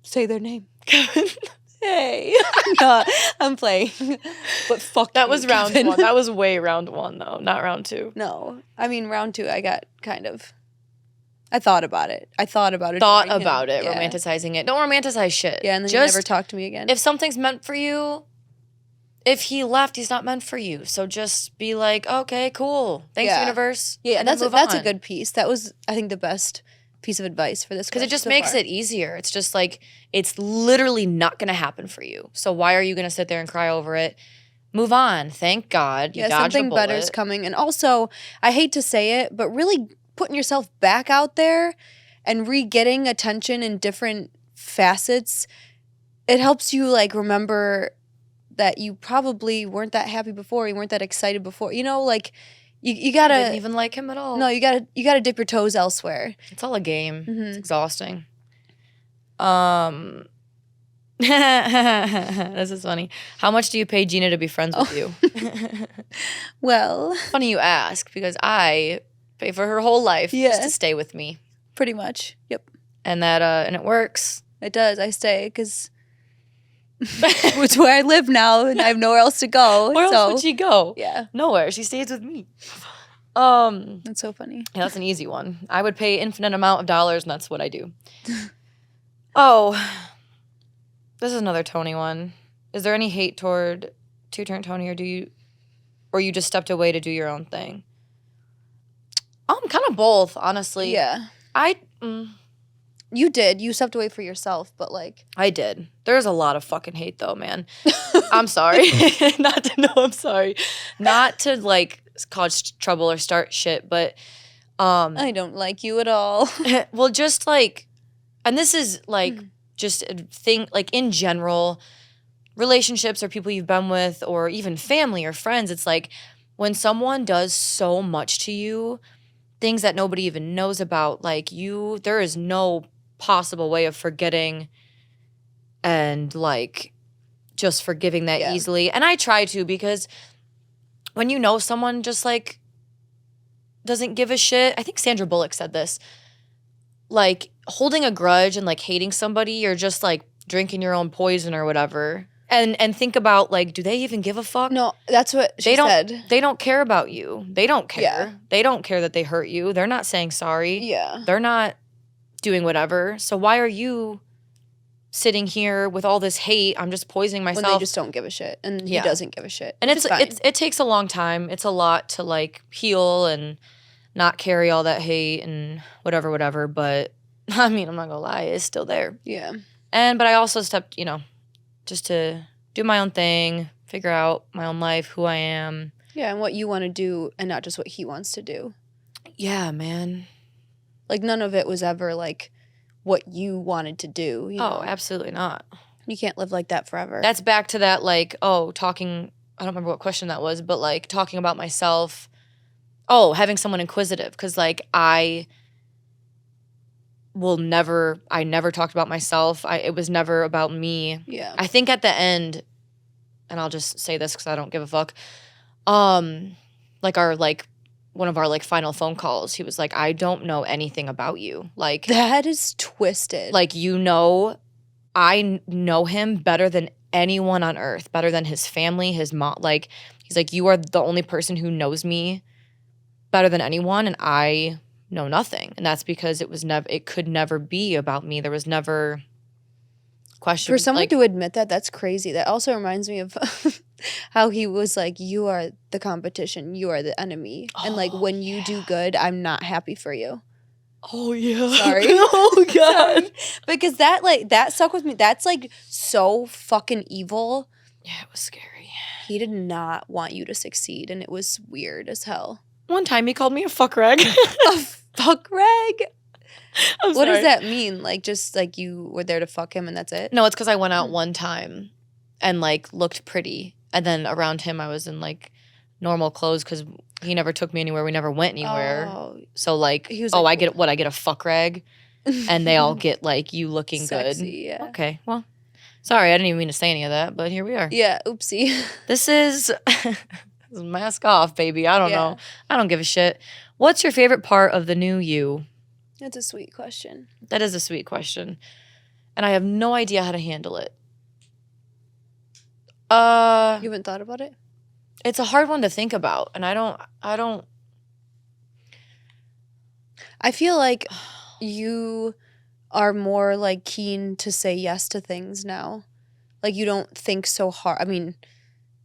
A: Say their name.
B: Kevin.
A: Hey. No, I'm playing. But fuck
B: That
A: you,
B: was round
A: Kevin.
B: 1. That was way round 1, though. Not round 2.
A: No. I mean, round 2, I got kind of... I thought about it.
B: Thought
A: adoring
B: about
A: him.
B: it. Yeah. Romanticizing it. Don't romanticize shit.
A: Yeah, and then you never talk to me again.
B: If something's meant for you, if he left, he's not meant for you. So just be like, okay, cool. Thanks, universe.
A: Yeah,
B: and
A: that's
B: move
A: a
B: on.
A: good piece. That was, I think, the best piece of advice for this.
B: Because it just makes it easier. It's just like, it's literally not going to happen for you. So why are you going to sit there and cry over it? Move on. Thank God. You dodged
A: something
B: a bullet.
A: better's coming. And also, I hate to say it, but really putting yourself back out there and re-getting attention in different facets, it helps you like remember that you probably weren't that happy before, you weren't that excited before. You know, like you gotta
B: I didn't even like him at all.
A: No, you gotta dip your toes elsewhere.
B: It's all a game.
A: Mm-hmm.
B: It's exhausting. This is funny. How much do you pay Gina to be friends with you?
A: Well,
B: funny you ask, because I pay for her whole life just to stay with me.
A: Pretty much. Yep.
B: And and it works.
A: It does. I stay because it's where I live now and I have nowhere else to go.
B: Where else would she go?
A: Yeah.
B: Nowhere. She stays with me.
A: That's so funny.
B: Yeah, that's an easy one. I would pay infinite amount of dollars, and that's what I do. Oh, this is another Tony one. Is there any hate toward two-turn Tony, or you just stepped away to do your own thing? Kind of both, honestly.
A: Yeah. You did. You stepped away for yourself, but like...
B: I did. There's a lot of fucking hate, though, man. I'm sorry. I'm sorry. Not to, like, cause trouble or start shit, but...
A: I don't like you at all.
B: Well, just, like... And this is, like, just a thing, like, in general, relationships or people you've been with or even family or friends, it's like when someone does so much to you, things that nobody even knows about, like there is no possible way of forgetting and like just forgiving that easily. And I try to, because when you know someone just like doesn't give a shit, I think Sandra Bullock said this, like holding a grudge and like hating somebody, you're just like drinking your own poison or whatever. And think about, like, do they even give a fuck?
A: No, that's what she said.
B: They don't care about you. They don't care.
A: Yeah.
B: They don't care that they hurt you. They're not saying sorry.
A: Yeah.
B: They're not doing whatever. So why are you sitting here with all this hate? I'm just poisoning myself.
A: When they just don't give a shit. And he doesn't give a shit.
B: And it takes a long time. It's a lot to, like, heal and not carry all that hate and whatever. But, I mean, I'm not going to lie. It's still there.
A: Yeah.
B: But I also stepped, just to do my own thing, figure out my own life, who I am.
A: Yeah, and what you want to do and not just what he wants to do.
B: Yeah, man.
A: Like, none of it was ever, like, what you wanted to do. You know?
B: Absolutely not.
A: You can't live like that forever.
B: That's back to that, like, talking, I don't remember what question that was, but, like, talking about myself. Having someone inquisitive, because, like, I never talked about myself. It was never about me.
A: Yeah.
B: I think at the end, and I'll just say this because I don't give a fuck, one of our like final phone calls, he was like, I don't know anything about you. Like,
A: that is twisted.
B: Like, I know him better than anyone on earth, better than his family, his mom. Like, he's like, you are the only person who knows me better than anyone, and I know nothing. And that's because it could never be about me. There was never question.
A: For someone to admit that, that's crazy. That also reminds me of how he was like, you are the competition, you are the enemy, and like when you do good, I'm not happy for you.
B: Oh yeah.
A: Sorry.
B: Oh god.
A: Sorry. Because that stuck with me. That's like so fucking evil.
B: Yeah, it was scary.
A: He did not want you to succeed, and it was weird as hell.
B: One time he called me a fuck rag.
A: A fuck rag? What does
B: sorry.
A: that mean? Like, just like you were there to fuck him and that's it?
B: No, it's because I went out one time and like looked pretty. And then around him I was in like normal clothes because he never took me anywhere. We never went anywhere.
A: Oh,
B: So like,
A: he was
B: I
A: like,
B: get a fuck rag. And they all get like you looking
A: sexy,
B: good.
A: yeah.
B: Okay, well, sorry, I didn't even mean to say any of that, but here we are.
A: Yeah, oopsie.
B: This is mask off, baby. I don't
A: Yeah.
B: know. I don't give a shit. What's your favorite part of the new you?
A: That's a sweet question.
B: That is a sweet question. And I have no idea how to handle it.
A: You haven't thought about it?
B: It's a hard one to think about. And I don't.
A: I feel like you are more like keen to say yes to things now. Like you don't think so hard. I mean,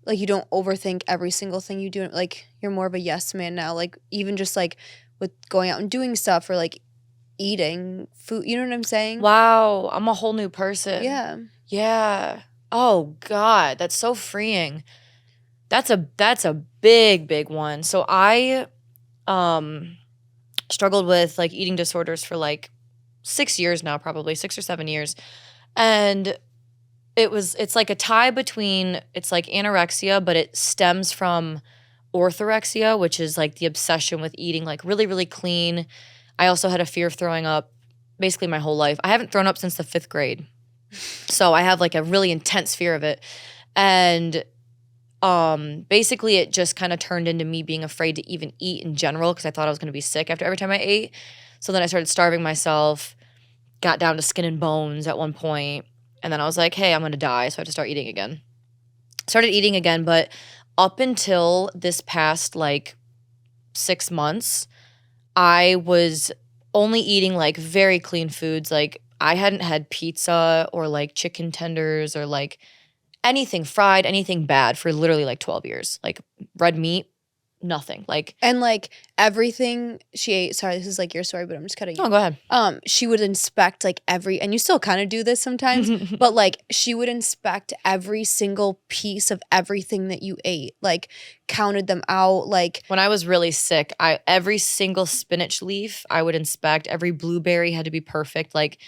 A: like you don't overthink every single thing you do. Like you're more of a yes man now. Like even just like with going out and doing stuff or like eating food. You know what I'm saying?
B: Wow, I'm a whole new person.
A: Yeah.
B: Yeah. Oh God, that's so freeing. That's a big one. So I struggled with like eating disorders for like 6 years now, probably 6 or 7 years. And it's like a tie between, it's like anorexia, but it stems from orthorexia, which is like the obsession with eating like really, really clean. I also had a fear of throwing up basically my whole life. I haven't thrown up since the 5th grade. So I have like a really intense fear of it. And basically it just kind of turned into me being afraid to even eat in general because I thought I was going to be sick after every time I ate. So then I started starving myself, got down to skin and bones at one point, and then I was like, hey, I'm going to die, so I have to start eating again. Started eating again, but up until this past like 6 months, I was only eating like very clean foods. Like I hadn't had pizza or like chicken tenders or like anything fried, anything bad for literally like 12 years. Like red meat, nothing. Like,
A: And like everything she ate, sorry, this is like your story, but I'm just cutting you.
B: oh, go ahead.
A: She would inspect like and you still kind of do this sometimes, but like she would inspect every single piece of everything that you ate, like counted them out, like
B: When I was really sick, every single spinach leaf I would inspect. Every blueberry had to be perfect. Like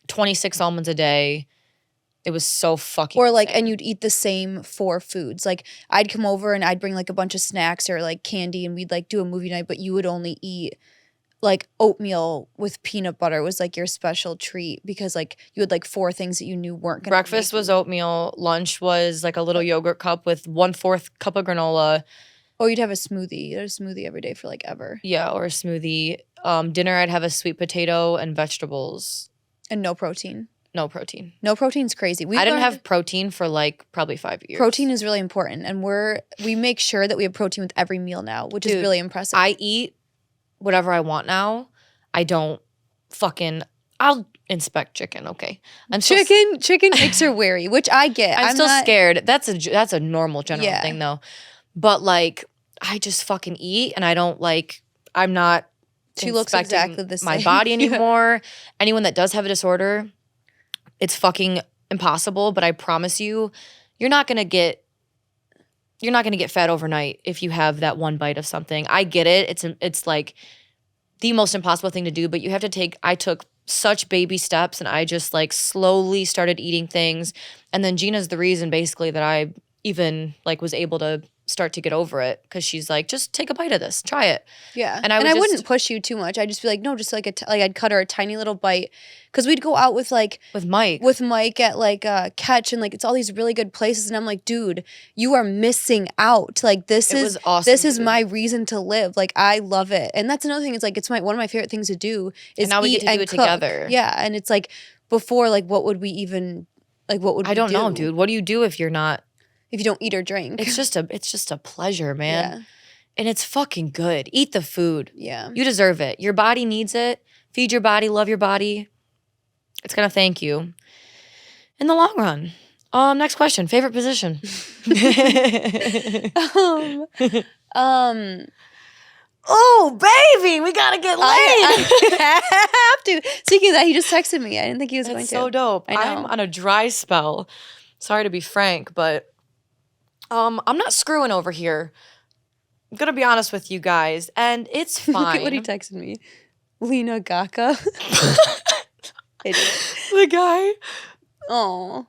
B: 26 almonds a day. It was so fucking
A: or like
B: insane.
A: and you'd eat the same 4 foods. Like I'd come over and I'd bring like a bunch of snacks or like candy and we'd like do a movie night, but you would only eat like oatmeal with peanut butter was like your special treat because like you had like 4 things that you knew weren't gonna
B: Breakfast was oatmeal. Lunch was like a little yogurt cup with 1/4 cup of granola.
A: or you'd have a smoothie. You had a smoothie every day for like ever.
B: Yeah, or a smoothie. Dinner, I'd have a sweet potato and vegetables.
A: And no protein.
B: No protein.
A: No protein's crazy.
B: I didn't have protein for like probably 5 years.
A: protein is really important, and we make sure that we have protein with every meal now, which is
B: Dude,
A: really impressive.
B: I eat whatever I want now. I don't fucking. I'll inspect chicken. Okay, I'm still,
A: chicken makes her wary, which I get.
B: I'm still
A: not
B: scared. That's a normal general
A: Yeah.
B: thing though. But like, I just fucking eat, and I don't like. I'm not.
A: She looks
B: inspecting
A: exactly the
B: my
A: same.
B: body
A: Yeah.
B: anymore. Anyone that does have a disorder, it's fucking impossible. But I promise you, you're not gonna get fat overnight if you have that one bite of something. I get it. It's like the most impossible thing to do, but you have to take. I took such baby steps, and I just like slowly started eating things, and then Gina's the reason basically that I even like was able to start to get over it because she's like, just take a bite of this, try it.
A: Yeah,
B: And I
A: wouldn't push you too much. I'd just be like, no, just like like I'd cut her a tiny little bite because we'd go out with like
B: With Mike.
A: at like Catch and like it's all these really good places, and I'm like, dude, you are missing out. Like this
B: It
A: is
B: was awesome,
A: this is
B: dude.
A: my reason to live. Like I love it, and that's another thing. It's like it's one of my favorite things to do is
B: And now we
A: eat
B: get to do
A: and
B: it
A: cook.
B: together.
A: Yeah, and it's like before, like what would we even like? What would
B: I
A: we
B: don't know,
A: do
B: dude. What do you do if you're not?
A: if you don't eat or drink?
B: It's just a pleasure, man.
A: Yeah.
B: And it's fucking good. Eat the food.
A: Yeah.
B: You deserve it. Your body needs it. Feed your body, love your body. It's gonna thank you in the long run. Next question. Favorite position? Oh, baby, we gotta get laid.
A: I have to. Speaking of that, he just texted me. I didn't think he was going to.
B: That's so dope.
A: I know.
B: I'm on a dry spell. Sorry to be frank, but I'm not screwing over here. I'm gonna be honest with you guys, and it's fine.
A: Look at what he texted me. Lena Gaka. Idiot.
B: The guy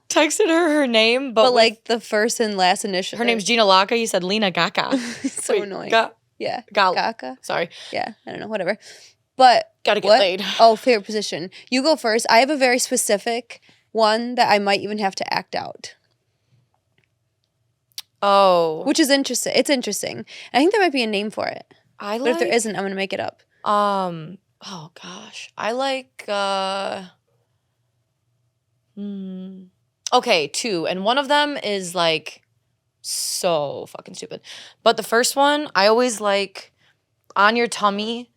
A: texted
B: her name, but
A: like the first and last initial.
B: Her name's Gina Laka. You said Lena Gaka.
A: So annoying. Yeah.
B: Gaka. Sorry.
A: Yeah. I don't know. Whatever. But
B: gotta get laid.
A: Oh, favorite position. You go first. I have a very specific one that I might even have to act out.
B: Oh.
A: Which is interesting. It's interesting. I think there might be a name for it. But if there isn't, I'm gonna make it up.
B: Oh gosh. I like okay, 2. And one of them is like so fucking stupid. But the first one, I always like on your tummy.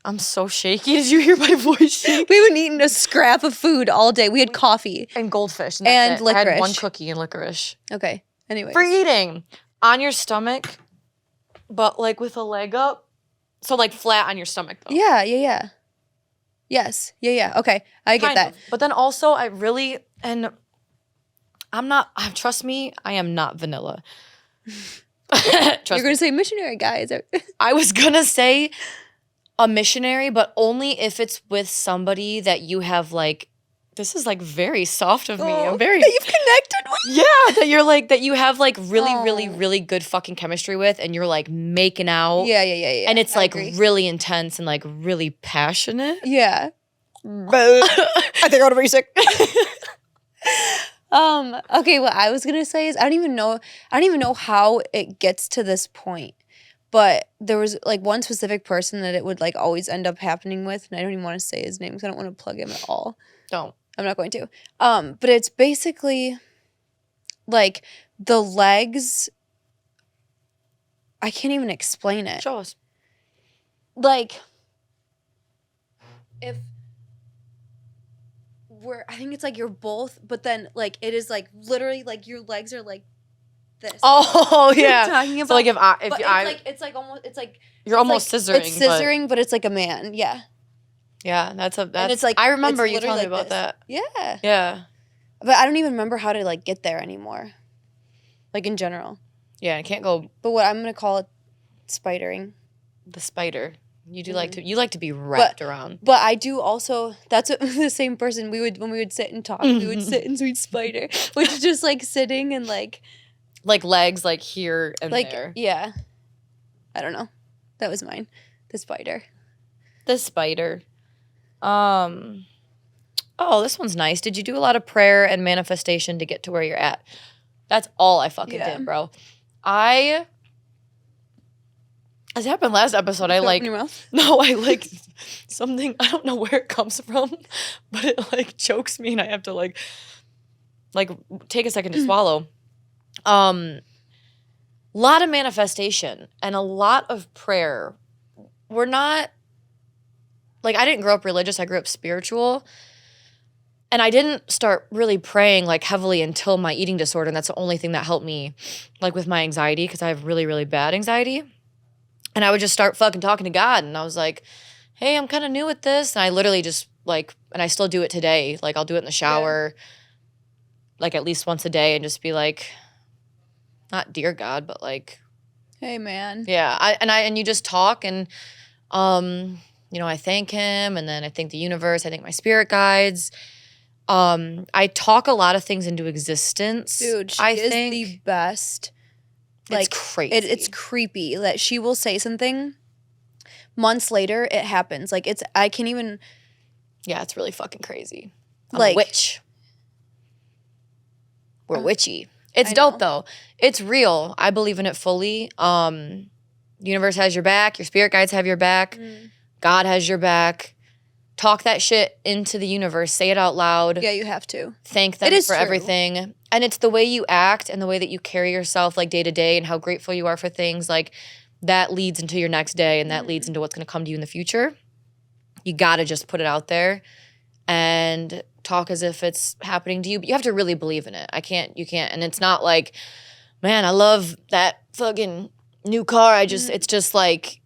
B: I'm so shaky. Did you hear my voice shake?
A: We've been eating a scrap of food all day. We had coffee.
B: And goldfish.
A: And licorice.
B: I had 1 cookie and licorice.
A: Okay. Anyway.
B: For eating. On your stomach, but like with a leg up. So like flat on your stomach though.
A: Yeah. Yes. Yeah. Okay. I get that.
B: But then also I really, and I'm not, trust me, I am not vanilla.
A: You're going to say missionary, guys.
B: I was going to say a missionary, but only if it's with somebody that you have like, this is like very soft of me. I'm very
A: that you've connected with.
B: Yeah, that you're like that you have like really good fucking chemistry with, and you're like making out.
A: Yeah.
B: And it's like really intense and like really passionate.
A: Yeah. I think I want to be sick. Okay, what I was gonna say is I don't even know how it gets to this point. But there was like one specific person that it would like always end up happening with, and I don't even want to say his name because I don't want to plug him at all.
B: Don't.
A: I'm not going to. But it's basically like the legs. I can't even explain it.
B: Show us.
A: Like, I think it's like you're both, but then like it is like literally like your legs are like this.
B: Oh yeah.
A: I'm talking about.
B: So like
A: it's like almost
B: you're almost
A: like,
B: scissoring.
A: It's scissoring, but it's like a man. Yeah.
B: Yeah, that's
A: and it's like
B: I remember you telling me about that.
A: Yeah.
B: Yeah.
A: But I don't even remember how to like get there anymore. Like in general.
B: Yeah, I can't go.
A: But what I'm gonna call it, spidering.
B: The spider. You do like to be wrapped around.
A: But I do also. That's what, the same person when we would sit and talk. We would sit and we'd spider, which is just like sitting and like
B: legs like here and
A: like,
B: there.
A: Yeah. I don't know. That was mine. The spider.
B: The spider. Oh, this one's nice. Did you do a lot of prayer and manifestation to get to where you're at? That's all I fucking did, bro. As happened last episode, I like something, I don't know where it comes from, but it like chokes me and I have to like take a second to swallow. Lot of manifestation and a lot of prayer. We're not, like, I didn't grow up religious. I grew up spiritual. And I didn't start really praying like heavily until my eating disorder. And that's the only thing that helped me like with my anxiety, because I have really, really bad anxiety. And I would just start fucking talking to God. And I was like, hey, I'm kind of new at this. And I literally just like, and I still do it today. Like I'll do it in the shower like at least once a day and just be like, not dear God, but like,
A: hey man.
B: Yeah. And you just talk and, you know, I thank him and then I thank the universe. I thank my spirit guides. I talk a lot of things into existence.
A: Dude, she is the best. Like,
B: it's crazy.
A: It's creepy that she will say something. Months later, it happens. Like I can't even.
B: Yeah, it's really fucking crazy. I'm
A: like
B: a witch. We're witchy. It's dope though. It's real. I believe in it fully. The universe has your back. Your spirit guides have your back. God has your back. Talk that shit into the universe. Say it out loud.
A: Yeah, you have to.
B: Thank them for everything. And it's the way you act and the way that you carry yourself like day to day and how grateful you are for things. Like that leads into your next day and that leads into what's going to come to you in the future. You got to just put it out there and talk as if it's happening to you, but you have to really believe in it. You can't. And it's not like, man, I love that fucking new car. It's just like,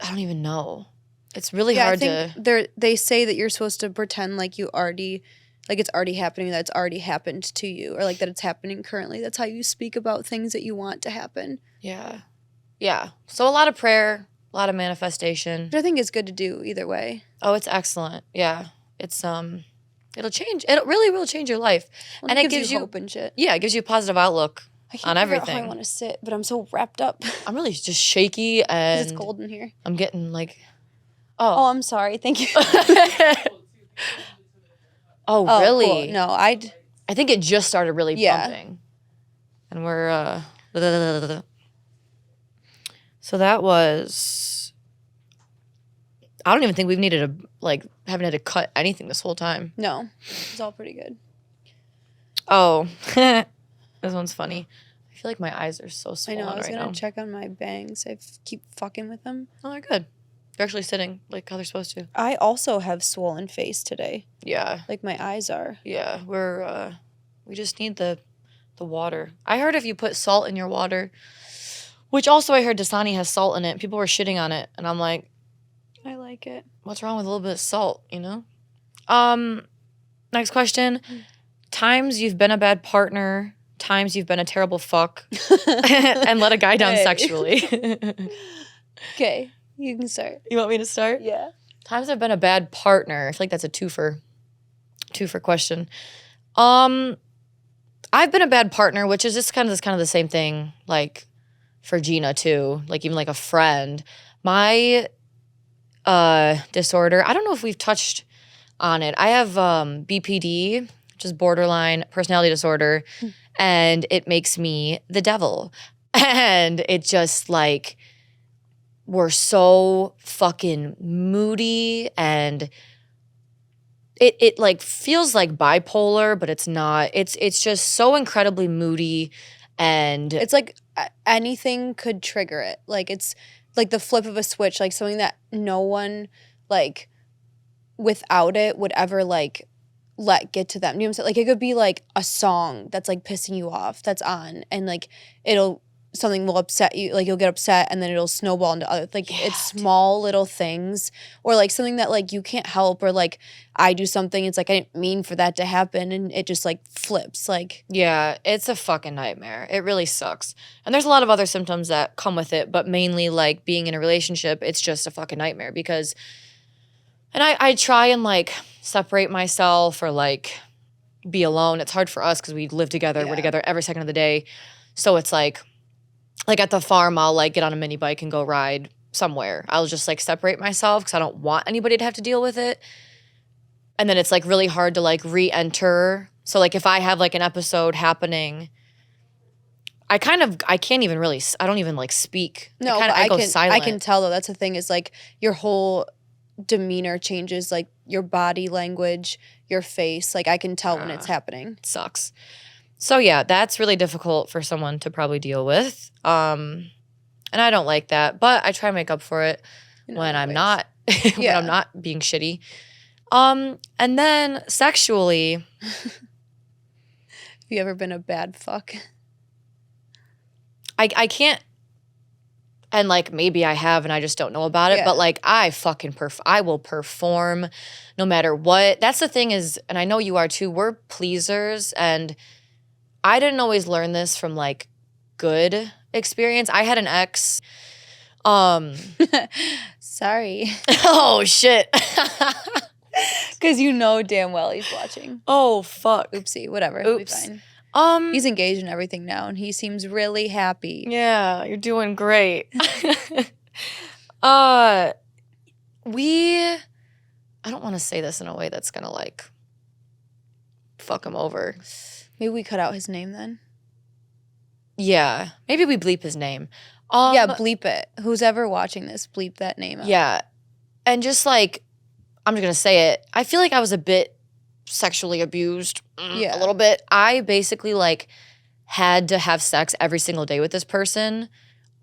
B: I don't even know. It's really hard
A: they say that you're supposed to pretend like you already, like it's already happening, that it's already happened to you, or like that it's happening currently. That's how you speak about things that you want to happen.
B: Yeah. Yeah. So a lot of prayer, a lot of manifestation.
A: But I think it's good to do either way.
B: Oh, it's excellent. Yeah. It's it'll change. It really will change your life.
A: Well,
B: and it gives you
A: hope and shit.
B: Yeah, it gives you a positive outlook on everything.
A: I want to sit, but I'm so wrapped up.
B: I'm really just shaky and
A: it's cold in here.
B: I'm getting like
A: Oh, I'm sorry. Thank you.
B: Oh, really?
A: Cool. No,
B: I think it just started really pumping. And we're so that was, I don't even think we've needed haven't had to cut anything this whole time.
A: No, it's all pretty good.
B: Oh, this one's funny. I feel like my eyes are so swollen.
A: I know. I was
B: going
A: to check on my bangs. I keep fucking with them.
B: Oh, they're good. They're actually sitting like how they're supposed to.
A: I also have swollen face today.
B: Yeah.
A: Like my eyes are.
B: Yeah, we just need the water. I heard if you put salt in your water, which also I heard Dasani has salt in it. People were shitting on it, and I'm like,
A: I like it.
B: What's wrong with a little bit of salt, you know? Next question. Times you've been a bad partner, times you've been a terrible fuck, and let a guy down sexually.
A: Okay, you can start.
B: You want me to start?
A: Yeah.
B: Times I've been a bad partner. I feel like that's a twofer question. I've been a bad partner, which is just kind of the same thing, like for Gina too, like even like a friend. My disorder, I don't know if we've touched on it. I have BPD, which is borderline personality disorder, and it makes me the devil. And it just like, we're so fucking moody, and it like feels like bipolar, but it's not. It's just so incredibly moody, and
A: it's like anything could trigger it. Like it's like the flip of a switch, like something that no one like without it would ever like let get to them. You know what I'm saying? Like it could be like a song that's like pissing you off that's on, and like something will upset you, like you'll get upset, and then it'll snowball into other, like it's small little things, or like something that like you can't help, or like I do something, it's like I didn't mean for that to happen, and it just like flips. Like
B: yeah, it's a fucking nightmare. It really sucks. And there's a lot of other symptoms that come with it, but mainly like being in a relationship, it's just a fucking nightmare because, and I try and like separate myself or like be alone. It's hard for us because we live together. We're together every second of the day. So it's like at the farm, I'll like get on a mini bike and go ride somewhere. I'll just like separate myself because I don't want anybody to have to deal with it. And then it's like really hard to like re-enter. So like if I have like an episode happening, I can't even really, I don't even like speak.
A: No,
B: I go silent.
A: I can tell though. That's the thing is like your whole demeanor changes, like your body language, your face. Like I can tell when it's happening.
B: It sucks. So yeah, that's really difficult for someone to probably deal with. And I don't like that, but I try to make up for it when I'm not when I'm not being shitty. And then sexually,
A: have you ever been a bad fuck?
B: I can't, and like maybe I have and I just don't know about it, but like I will perform no matter what. That's the thing is, and I know you are too, we're pleasers, and I didn't always learn this from like good experience. I had an ex.
A: Sorry.
B: Oh shit.
A: Because you know damn well he's watching.
B: Oh fuck.
A: Oopsie. Whatever.
B: Oops.
A: It'll be fine. He's engaged in everything now, and he seems really happy.
B: Yeah, you're doing great. I don't want to say this in a way that's gonna like fuck him over.
A: Maybe we cut out his name then.
B: Yeah, maybe we bleep his name.
A: Yeah, bleep it. Who's ever watching this, bleep that name out.
B: Yeah, and just like, I'm just gonna say it. I feel like I was a bit sexually abused. A little bit. I basically like had to have sex every single day with this person,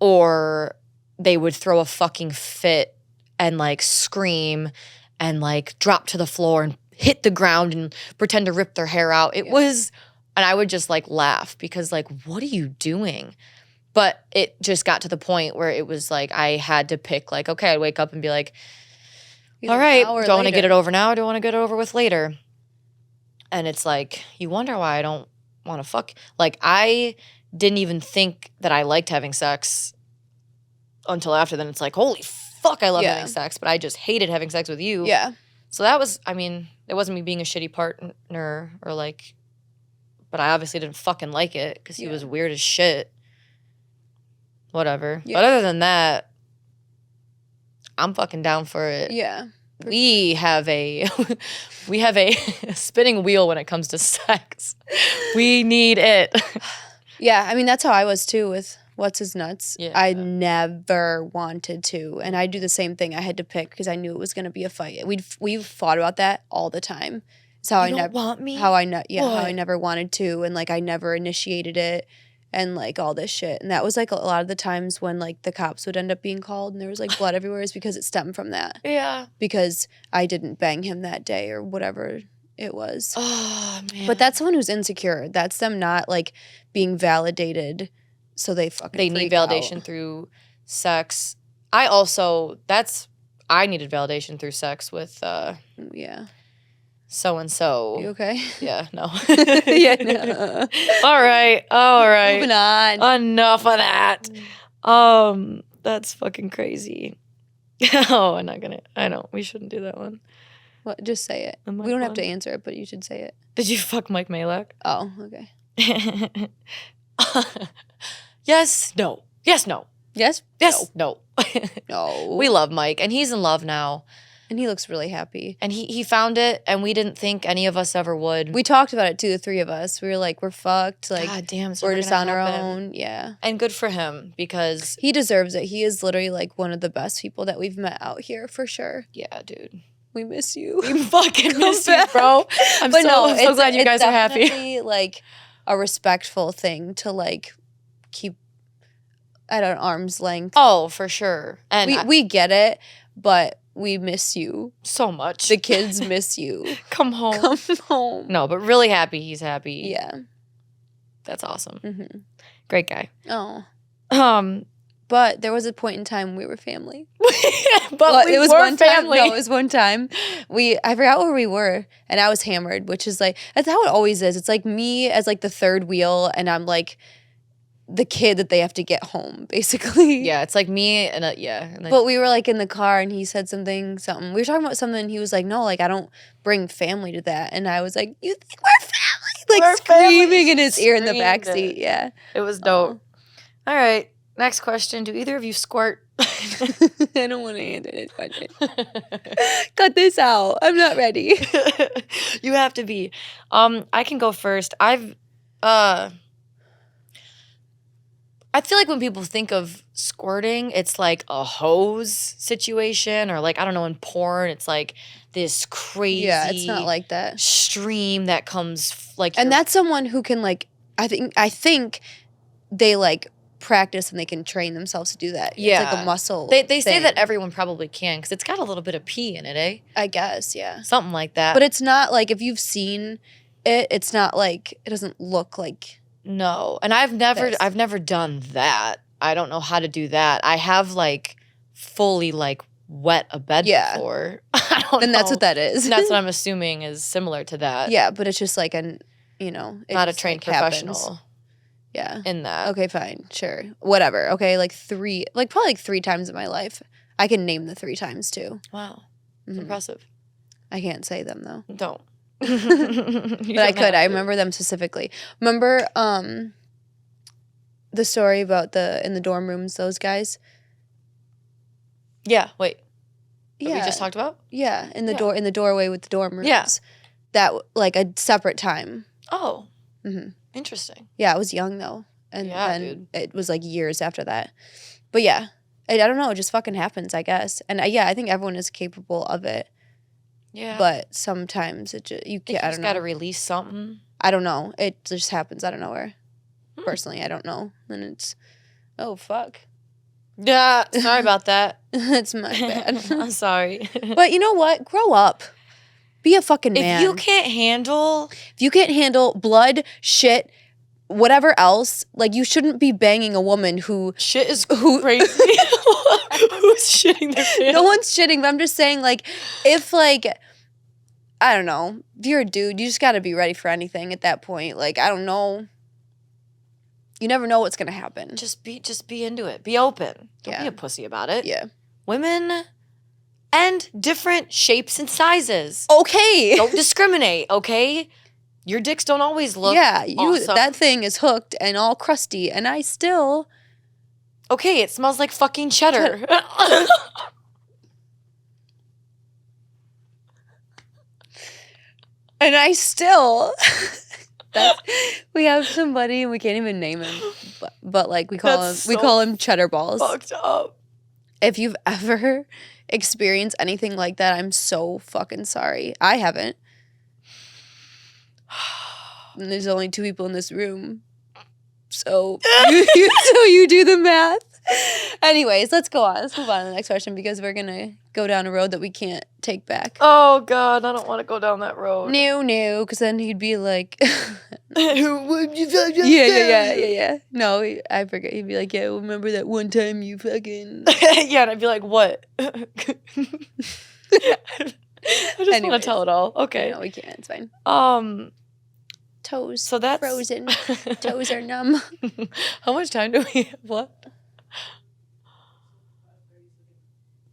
B: or they would throw a fucking fit and like scream and like drop to the floor and hit the ground and pretend to rip their hair out. It was, and I would just like laugh because like, what are you doing? But it just got to the point where it was like I had to pick like, okay, I'd wake up and be like, all right, do I want to get it over now or do I want to get it over with later? And it's like, you wonder why I don't want to fuck. Like, I didn't even think that I liked having sex until after. Then it's like, holy fuck, I love having sex, but I just hated having sex with you.
A: Yeah.
B: So that was, I mean, it wasn't me being a shitty partner or like, but I obviously didn't fucking like it because he was weird as shit. Whatever. Yeah. But other than that, I'm fucking down for it.
A: Yeah.
B: We have a spinning wheel when it comes to sex. We need it.
A: Yeah, I mean that's how I was too with What's His Nuts.
B: Yeah.
A: I never wanted to, and I do the same thing. I had to pick because I knew it was going to be a fight. We've fought about that all the time. It's how
B: you don't want me?
A: How I never wanted to, and like I never initiated it. And, like, all this shit. And that was, like, a lot of the times when, like, the cops would end up being called and there was, like, blood everywhere is because it stemmed from that.
B: Yeah.
A: Because I didn't bang him that day or whatever it was.
B: Oh, man.
A: But that's someone who's insecure. That's them not, like, being validated so they fucking
B: They need validation
A: out.
B: Through sex. I needed validation through sex with so-and-so.
A: You okay?
B: Yeah, no.
A: Yeah, no.
B: All right.
A: Moving on.
B: Enough of that. That's fucking crazy. Oh, I'm not gonna. I know we shouldn't do that one.
A: What? Just say it. We don't have to answer it, but you should say it.
B: Did you fuck Mike Malek?
A: Oh, okay.
B: Yes. No. Yes. No.
A: Yes.
B: Yes. No.
A: No.
B: We love Mike, and he's in love now.
A: And he looks really happy.
B: And he found it, and we didn't think any of us ever would.
A: We talked about it too, the three of us. We were like, we're fucked. Like,
B: God damn, so
A: we're just on our own. Yeah.
B: And good for him because
A: he deserves it. He is literally like one of the best people that we've met out here for sure.
B: Yeah, dude.
A: We miss you.
B: We fucking miss you, bro. I'm so glad you guys are happy.
A: It's definitely like a respectful thing to like keep at an arm's length.
B: Oh, for sure. And
A: we get it, but we miss you
B: so much.
A: The kids miss you.
B: Come home.
A: Come home.
B: No, but really happy he's happy.
A: Yeah.
B: That's awesome.
A: Mm-hmm.
B: Great guy.
A: Oh. But there was a point in time we were family.
B: but we
A: it was
B: were
A: one
B: family.
A: Time, no, it was one time. I forgot where we were, and I was hammered, which is like, that's how it always is. It's like me as like the third wheel, and I'm like the kid that they have to get home, basically.
B: Yeah, it's like me and
A: but we were like in the car and he said something. We were talking about something and he was like, no, like I don't bring family to that. And I was like, you think we're family? Like we're screaming family. In his ear in the backseat. Yeah.
B: It was dope. All right. Next question. Do either of you squirt?
A: I don't want to answer this question. Cut this out. I'm not ready.
B: You have to be. I can go first. I feel like when people think of squirting, it's like a hose situation or like, I don't know, in porn, it's like this crazy
A: it's not like that.
B: Stream that comes like.
A: And that's someone who can like, I think they like practice and they can train themselves to do that.
B: Yeah.
A: It's like a muscle.
B: They say that everyone probably can because it's got a little bit of pee in it, eh?
A: I guess, yeah.
B: Something like that.
A: But it's not like, if you've seen it, it's not like, it doesn't look like.
B: No, and I've never done that. I don't know how to do that. I have like fully like wet a bed before. I don't know.
A: That's what that is.
B: And that's what I'm assuming is similar to that.
A: Yeah, but it's just like not
B: a trained professional.
A: Happens. Yeah.
B: In that.
A: Okay, fine, sure, whatever. Okay, probably 3 times in my life. I can name the 3 times too.
B: Wow, that's impressive.
A: I can't say them though.
B: Don't.
A: But I could. I remember them specifically. Remember the story about in the dorm rooms, those guys?
B: Yeah. Wait.
A: Yeah.
B: We just talked about?
A: Yeah. In the doorway with the dorm rooms.
B: Yeah.
A: That like a separate time.
B: Oh.
A: Mm-hmm.
B: Interesting.
A: Yeah, I was young though. And then
B: dude.
A: It was like years after that. But yeah. I don't know, it just fucking happens, I guess. And I think everyone is capable of it.
B: Yeah.
A: But sometimes you can't. I don't know.
B: Got to release something.
A: I don't know. It just happens out of nowhere. Personally, I don't know. And it's, oh fuck.
B: Yeah. Sorry about that.
A: That's my bad.
B: I'm sorry.
A: But you know what? Grow up. be a fucking man.
B: If you can't handle
A: blood, shit, whatever else, like, you shouldn't be banging a woman who
B: shit is crazy. Who's shitting their pants?
A: No one's shitting, but I'm just saying, like, if, like, I don't know, if you're a dude, you just got to be ready for anything at that point. Like, I don't know. You never know what's gonna happen.
B: Just be into it. Be open. Don't be a pussy about it.
A: Yeah.
B: Women and different shapes and sizes.
A: Okay.
B: Don't discriminate, okay? Your dicks don't always look awesome.
A: That thing is hooked and all crusty, and I still...
B: Okay, it smells like fucking cheddar.
A: And I still... we have somebody, and we can't even name him, but like, we call him Cheddar Balls.
B: Fucked up.
A: If you've ever experienced anything like that, I'm so fucking sorry. I haven't. And there's only 2 people in this room. So you do the math. Anyways, let's go on. Let's move on to the next question, because we're going to go down a road that we can't take back.
B: Oh, God. I don't want to go down that road.
A: No, because then he'd be like...
B: yeah.
A: No, I forget. He'd be like, yeah, remember that one time you fucking...
B: Yeah, and I'd be like, what? I just want to tell it all. Okay.
A: No, we can't. It's fine. Toes.
B: So that's...
A: frozen. Toes are numb.
B: How much time do we have left?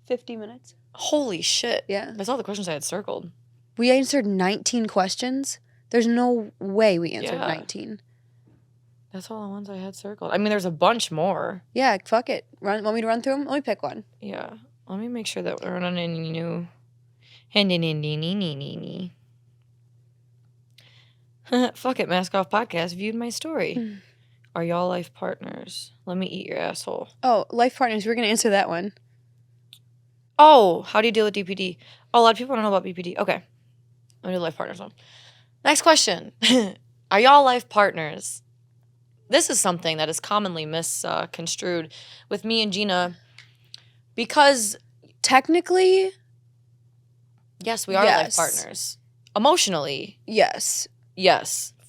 A: 50 minutes.
B: Holy shit.
A: Yeah.
B: That's all the questions I had circled.
A: We answered 19 questions. There's no way we answered 19.
B: That's all the ones I had circled. I mean, there's a bunch more.
A: Yeah, fuck it. Want me to run through them? Let me pick one.
B: Yeah. Let me make sure that we're on any new... Fuck it, Mask Off Podcast viewed my story. Are y'all life partners? Let me eat your asshole.
A: Oh, life partners. We're going to answer that one.
B: Oh, how do you deal with DPD? Oh, a lot of people don't know about BPD. Okay. Let me do life partners one. Next question. Are y'all life partners? This is something that is commonly misconstrued with me and Gina, because
A: technically,
B: yes, we are life partners. Emotionally,
A: yes.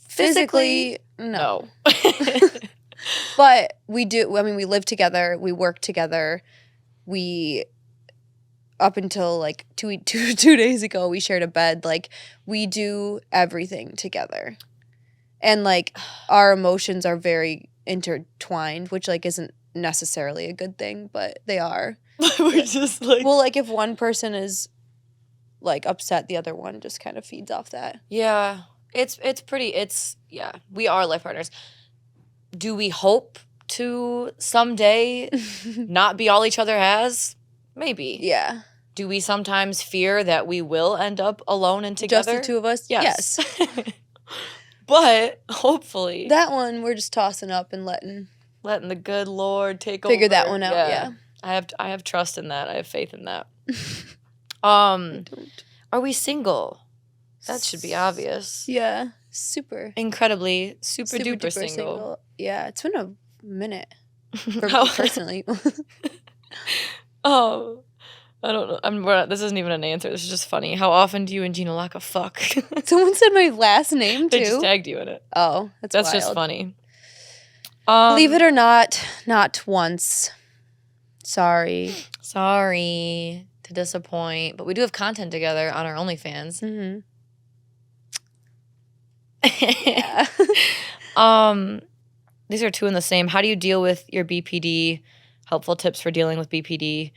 B: Physically,
A: no. But we do. I mean, we live together. We work together. We... Up until, like, two days ago, we shared a bed. Like, we do everything together. And, like, our emotions are very intertwined, which, like, isn't necessarily a good thing, but they are.
B: We're just, like...
A: Well, like, if one person is, like, upset, the other one just kind of feeds off that.
B: Yeah. It's we are life partners. Do we hope to someday not be all each other has? Maybe.
A: Yeah.
B: Do we sometimes fear that we will end up alone and together?
A: Just the 2 of us?
B: Yes. But hopefully.
A: That one we're just tossing up and letting
B: the good Lord take over.
A: Figure that one out, yeah.
B: I have trust in that. I have faith in that. Are we single? That should be obvious.
A: Yeah. Super.
B: Incredibly, super duper single.
A: Yeah, it's been a minute for me personally.
B: Oh, I don't know. This isn't even an answer. This is just funny. How often do you and Gina lock a fuck?
A: Someone said my last name too.
B: They just tagged you in it.
A: Oh, that's wild.
B: Just funny.
A: Believe it or not once. Sorry
B: to disappoint, but we do have content together on our OnlyFans.
A: Mm-hmm.
B: Yeah. These are 2 in the same. How do you deal with your BPD? Helpful tips for dealing with BPD.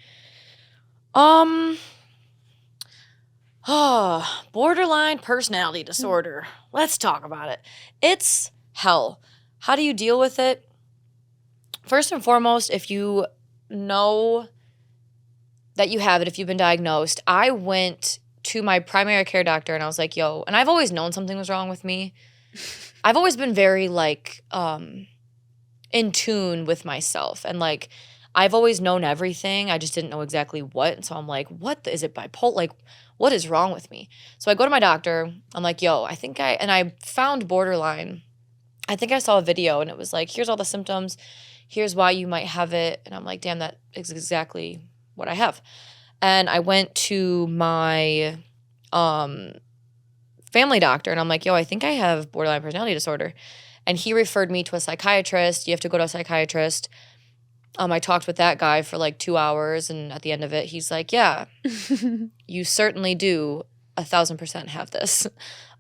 B: Borderline personality disorder. Let's talk about it. It's hell. How do you deal with it? First and foremost, if you know that you have it, if you've been diagnosed, I went to my primary care doctor and I was like, yo, and I've always known something was wrong with me. I've always been very, like, in tune with myself, and, like, I've always known everything. I just didn't know exactly what. And so I'm like, is it bipolar? Like, what is wrong with me? So I go to my doctor. I'm like, yo, I found borderline. I think I saw a video and it was like, here's all the symptoms. Here's why you might have it. And I'm like, damn, that is exactly what I have. And I went to my family doctor. And I'm like, yo, I think I have borderline personality disorder. And he referred me to a psychiatrist. You have to go to a psychiatrist. I talked with that guy for like 2 hours. And at the end of it, he's like, yeah, you certainly do 1,000% have this.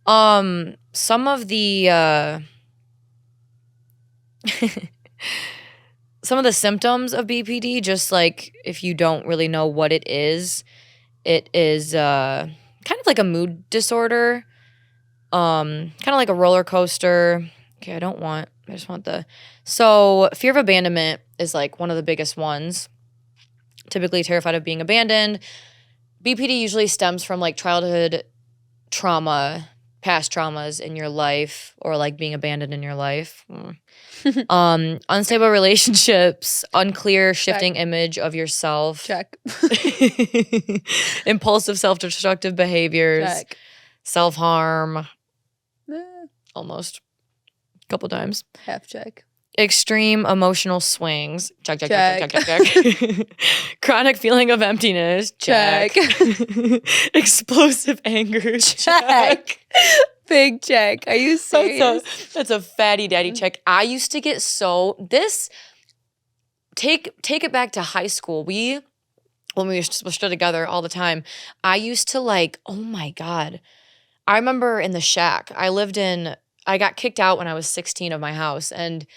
B: Some of the some of the symptoms of BPD, just like if you don't really know what it is kind of like a mood disorder, kind of like a roller coaster. Okay, so fear of abandonment is like one of the biggest ones. Typically terrified of being abandoned. BPD usually stems from like childhood trauma, past traumas in your life, or like being abandoned in your life. Unstable relationships, unclear shifting image of yourself.
A: Check.
B: Impulsive self-destructive behaviors.
A: Check.
B: Self-harm. Almost. A couple times.
A: Half check.
B: Extreme emotional swings. Check. Chronic feeling of emptiness. Check. Explosive anger.
A: Check. Big check. Are you serious?
B: That's a fatty daddy check. I used to get take it back to high school. When we were still together all the time, I used to like, oh my God. I remember in the shack I got kicked out when I was 16 of my house, and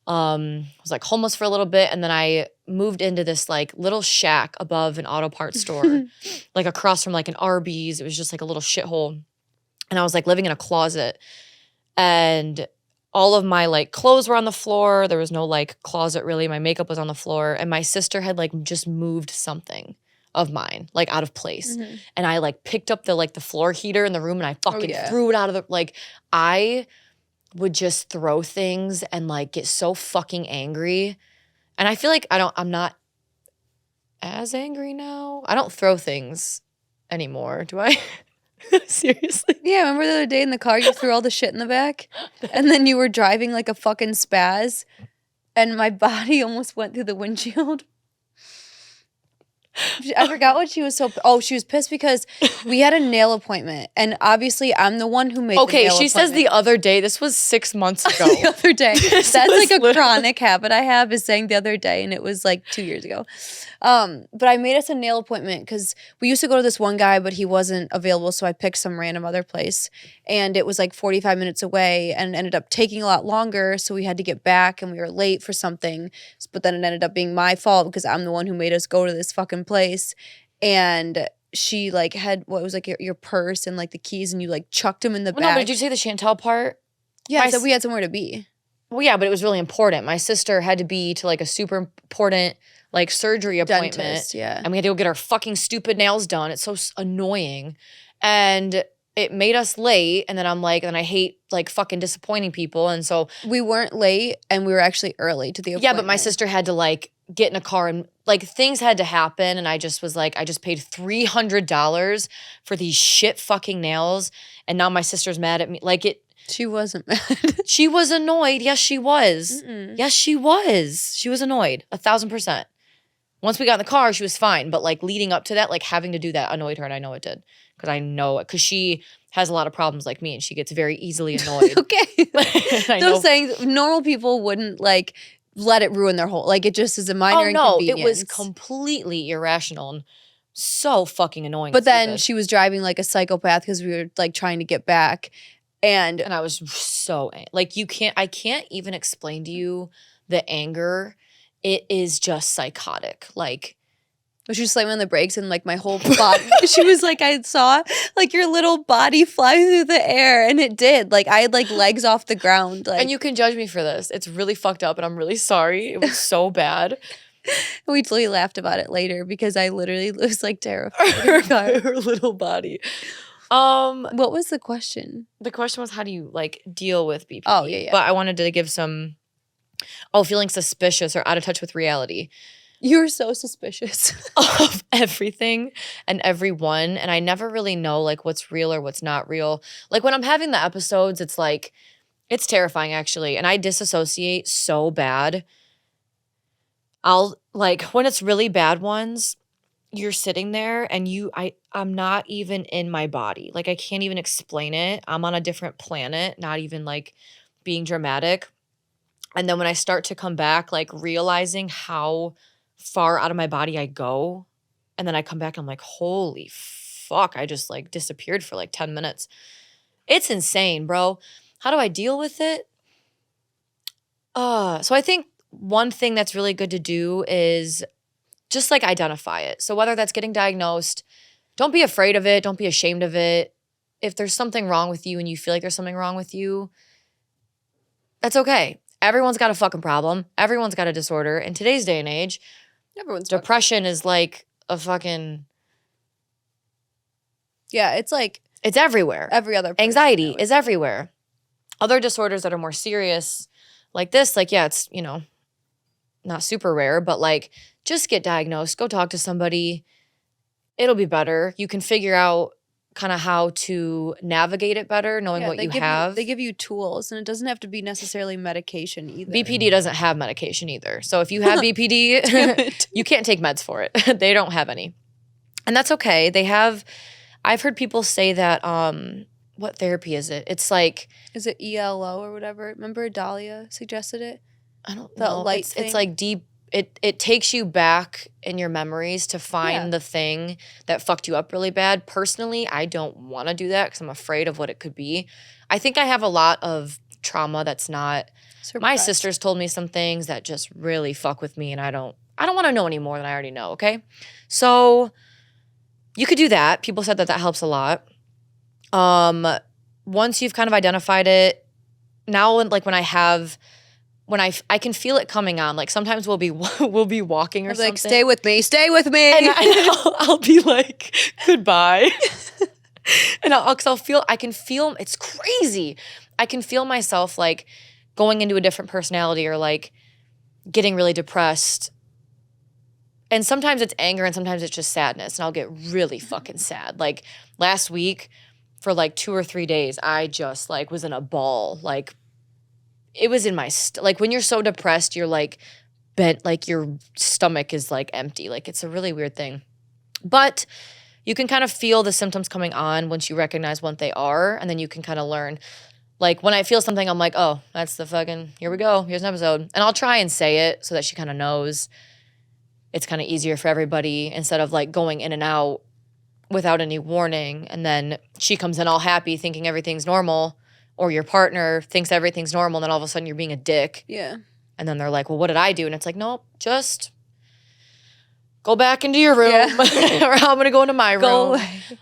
B: I was like homeless for a little bit, and then I moved into this like little shack above an auto parts store, like across from like an Arby's. It was just like a little shithole. And I was like living in a closet, and all of my like clothes were on the floor. There was no like closet really. My makeup was on the floor, and my sister had like just moved something of mine like out of place. And I like picked up the floor heater in the room, and I fucking threw it out of the, like, I would just throw things and like get so fucking angry. And I feel like I'm not as angry now. I don't throw things anymore, do I? Seriously?
A: Yeah, remember the other day in the car you threw all the shit in the back? And then you were driving like a fucking spaz, and my body almost went through the windshield. I forgot what she was she was pissed because we had a nail appointment, and obviously I'm the one who made the nail appointment.
B: Okay, she says the other day. This was 6 months ago.
A: The other day. That's like a chronic habit I have, is saying the other day, and it was like 2 years ago. But I made us a nail appointment because we used to go to this one guy, but he wasn't available, so I picked some random other place. And it was like 45 minutes away, and ended up taking a lot longer, so we had to get back, and we were late for something. But then it ended up being my fault because I'm the one who made us go to this fucking place. And she like had what was like your purse and like the keys, and you like chucked them in the bag.
B: No, but did you say the Chantel part?
A: Yeah, I said we had somewhere to be.
B: Well, yeah, but it was really important. My sister had to be to like a super important like surgery appointment.
A: Dentist, yeah.
B: And we had to go get our fucking stupid nails done. It's so annoying. And it made us late. And then I'm like, and I hate like fucking disappointing people. And so
A: we weren't late, and we were actually early to the appointment.
B: Yeah, but my sister had to like get in a car, and like things had to happen. And I just was like, I just paid $300 for these shit fucking nails. And now my sister's mad at me. Like
A: she wasn't mad.
B: She was annoyed. Yes, she was. Yes, she was. She was annoyed. 1,000%. Once we got in the car, she was fine. But like leading up to that, like having to do that annoyed her, and I know it did. Because I know it. Because she has a lot of problems like me, and she gets very easily annoyed.
A: Okay. Those things, normal people wouldn't like let it ruin their whole, like it just is a minor inconvenience.
B: It was completely irrational and so fucking annoying.
A: But then she was driving like a psychopath because we were like trying to get back. And
B: I was so like, I can't even explain to you the anger. It is just psychotic. Like,
A: she was slamming on the brakes, and like my whole body, she was like, I saw like your little body fly through the air, and it did. Like I had like legs off the ground. Like,
B: and you can judge me for this. It's really fucked up, and I'm really sorry. It was so bad.
A: We totally laughed about it later because I literally was like terrified.
B: Her little body.
A: What was the question?
B: The question was, how do you like deal with BPD?
A: Oh, yeah.
B: But I wanted to give some, feeling suspicious or out of touch with reality.
A: You're so suspicious
B: of everything and everyone. And I never really know like what's real or what's not real. Like when I'm having the episodes, it's like, it's terrifying actually. And I disassociate so bad. I'll like, when it's really bad ones, you're sitting there and I'm not even in my body. Like I can't even explain it. I'm on a different planet, not even like being dramatic. And then when I start to come back, like realizing how far out of my body I go, and then I come back and I'm like, holy fuck, I just like disappeared for like 10 minutes. It's insane, bro. How do I deal with it? So I think one thing that's really good to do is just like identify it. So whether that's getting diagnosed, don't be afraid of it. Don't be ashamed of it. If there's something wrong with you and you feel like there's something wrong with you, that's okay. Everyone's got a fucking problem. Everyone's got a disorder. In today's day and age, depression is like a fucking...
A: Yeah, it's like...
B: It's everywhere.
A: Every other person,
B: anxiety is everywhere. Other disorders that are more serious, like this, like, yeah, it's, you know, not super rare, but like, just get diagnosed. Go talk to somebody. It'll be better. You can figure out kind of how to navigate it better, knowing what you have.
A: They give you tools, and it doesn't have to be necessarily medication either.
B: BPD doesn't have medication either. So if you have BPD, you can't take meds for it. They don't have any. And that's okay. They have... I've heard people say that, what therapy is it? It's like...
A: Is it ELO or whatever? Remember Dahlia suggested it?
B: I don't know. It's like deep... It takes you back in your memories to find the thing that fucked you up really bad. Personally, I don't want to do that because I'm afraid of what it could be. I think I have a lot of trauma that's not... Suppressed. My sisters told me some things that just really fuck with me, and I don't want to know any more than I already know, okay? So... You could do that. People said that helps a lot. Once you've kind of identified it, now like when I can feel it coming on. Like sometimes we'll be walking or something.
A: Like, stay with me.
B: And I'll be like, goodbye. And I can feel, it's crazy. I can feel myself like going into a different personality or like getting really depressed. And sometimes it's anger and sometimes it's just sadness. And I'll get really fucking sad. Like last week for like 2 or 3 days, I just like was in a ball. Like it was in my, like when you're so depressed, you're like bent, like your stomach is like empty. Like it's a really weird thing. But you can kind of feel the symptoms coming on once you recognize what they are. And then you can kind of learn. Like when I feel something, I'm like, oh, that's the fucking, here we go. Here's an episode. And I'll try and say it so that she kind of knows. It's kind of easier for everybody instead of like going in and out without any warning. And then she comes in all happy thinking everything's normal, or your partner thinks everything's normal. And then all of a sudden you're being a dick.
A: Yeah.
B: And then they're like, well, what did I do? And it's like, nope, just go back into your room or I'm going to go into my room.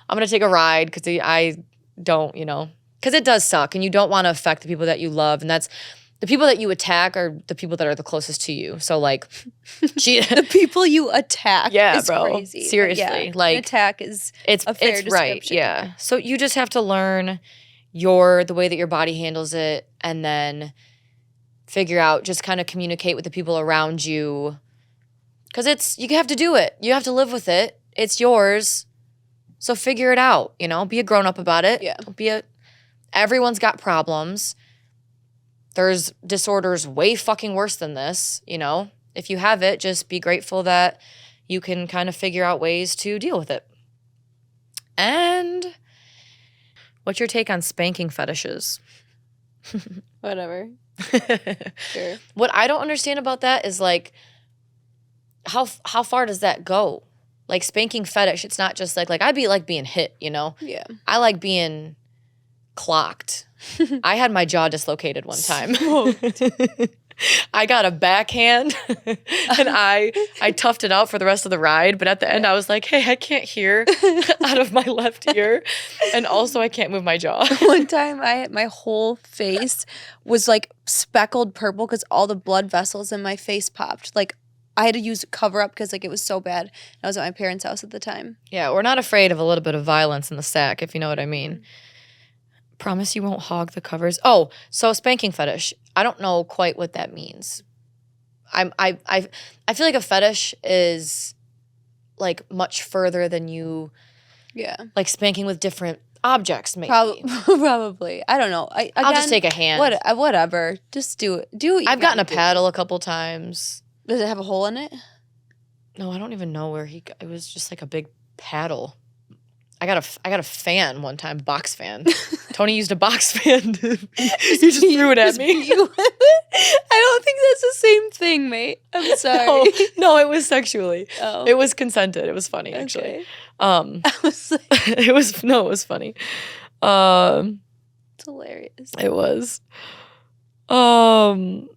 B: I'm going to take a ride because I don't, because it does suck and you don't want to affect the people that you love. And that's... The people that you attack are the people that are the closest to you. So, like,
A: the people you attack is
B: bro.
A: crazy.
B: Seriously. Like,
A: an attack is a fair description.
B: Right, yeah. So, you just have to learn the way that your body handles it and then figure out, just kind of communicate with the people around you. Because you have to do it. You have to live with it. It's yours. So, figure it out, Be a grown-up about it.
A: Yeah.
B: Everyone's got problems. There's disorders way fucking worse than this, If you have it, just be grateful that you can kind of figure out ways to deal with it. And what's your take on spanking fetishes?
A: Whatever. Sure.
B: What I don't understand about that is like, how far does that go? Like spanking fetish, it's not just like I be like being hit,
A: Yeah.
B: I like being clocked. I had my jaw dislocated one time. I got a backhand and I toughed it out for the rest of the ride. But at the end, I was like, hey, I can't hear out of my left ear. And also I can't move my jaw.
A: One time my whole face was like speckled purple because all the blood vessels in my face popped. Like I had to use cover up because like it was so bad. I was at my parents' house at the time.
B: Yeah, we're not afraid of a little bit of violence in the sack, if you know what I mean. Promise you won't hog the covers. Oh, so spanking fetish. I don't know quite what that means. I feel like a fetish is like much further than you.
A: Yeah.
B: Like spanking with different objects, maybe.
A: Probably. I don't know.
B: I'll just take a hand.
A: Whatever. Just do it. Do it.
B: I've gotten a paddle a couple times.
A: Does it have a hole in it?
B: No, I don't even know where he got. It was just like a big paddle. I got a fan one time, box fan. Tony used a box fan. He just threw it at me.
A: I don't think that's the same thing, mate. I'm sorry.
B: No, it was sexually.
A: Oh.
B: It was consented. It was funny, actually.
A: Okay.
B: I
A: was like,
B: it was funny.
A: it's hilarious.
B: It was. Tony.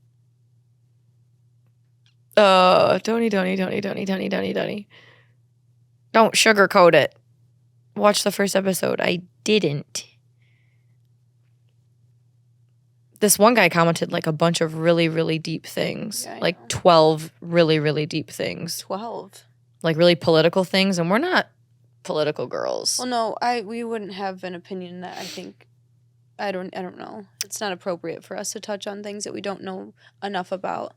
B: Don't sugarcoat it. Watch the first episode. I didn't. This one guy commented like a bunch of really, really deep things.
A: Yeah,
B: like
A: know.
B: 12 really, really deep things.
A: 12.
B: Like really political things, and we're not political girls.
A: Well, no, we wouldn't have an opinion that I think I don't know. It's not appropriate for us to touch on things that we don't know enough about.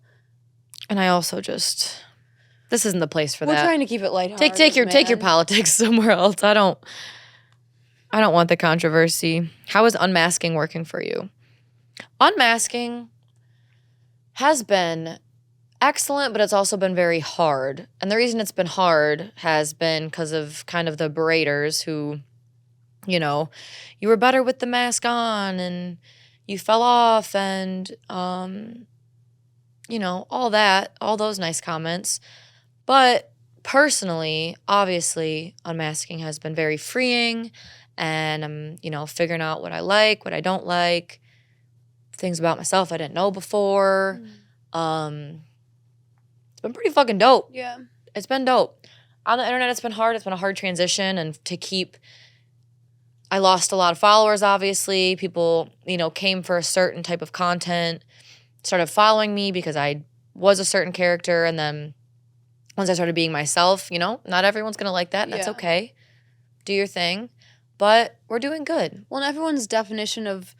B: And I also just this isn't the place for that.
A: We're trying to keep it lighthearted.
B: Take your politics somewhere else. I don't want the controversy. How is unmasking working for you? Unmasking has been excellent, but it's also been very hard. And the reason it's been hard has been because of kind of the beraters who, you know, you were better with the mask on and you fell off and, you know, all those nice comments. But personally, obviously, unmasking has been very freeing, and I'm, you know, figuring out what I like, what I don't like, things about myself I didn't know before. It's been pretty fucking dope.
A: Yeah.
B: It's been dope. On the internet, it's been hard. It's been a hard transition, and I lost a lot of followers, obviously. People, you know, came for a certain type of content, started following me because I was a certain character, and then once I started being myself, you know, not everyone's going to like that. And that's okay. Do your thing. But we're doing good.
A: Well, and everyone's definition of,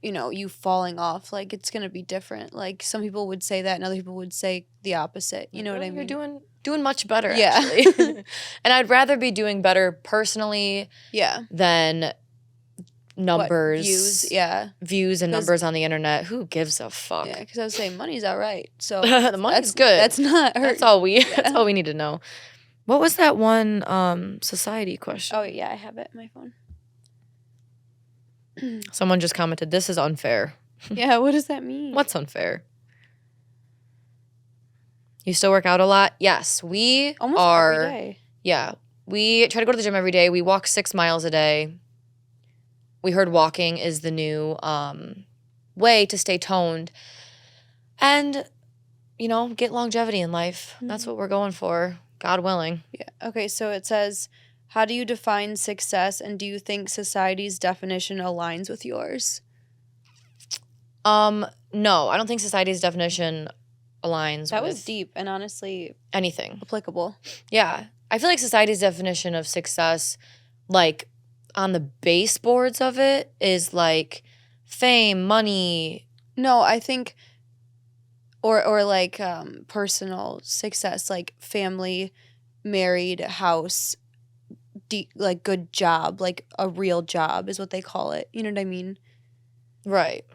A: you know, you falling off, like, it's going to be different. Like, some people would say that and other people would say the opposite. You know what I mean?
B: You're doing much better, actually. And I'd rather be doing better personally than numbers. Views and numbers on the internet. Who gives a fuck?
A: Yeah, because I was saying money's all right. So
B: the money's good.
A: That's not hurt.
B: That's all we need to know. What was that one society question?
A: Oh, yeah, I have it on my phone.
B: Someone just commented, "This is unfair."
A: Yeah, what does that mean?
B: What's unfair? You still work out a lot? Yes, we
A: almost
B: are.
A: Every day.
B: Yeah, we try to go to the gym every day. We walk 6 miles a day. We heard walking is the new way to stay toned and, you know, get longevity in life. Mm-hmm. That's what we're going for, God willing.
A: Yeah. Okay, so it says, how do you define success, and do you think society's definition aligns with yours?
B: No, I don't think society's definition aligns
A: that
B: with
A: was deep and honestly
B: anything
A: applicable.
B: Yeah. I feel like society's definition of success, like, on the baseboards of it is like fame, money. No,
A: I think or like personal success, like family, married, house, like good job, like a real job is what they call it. You know what I mean?
B: Right.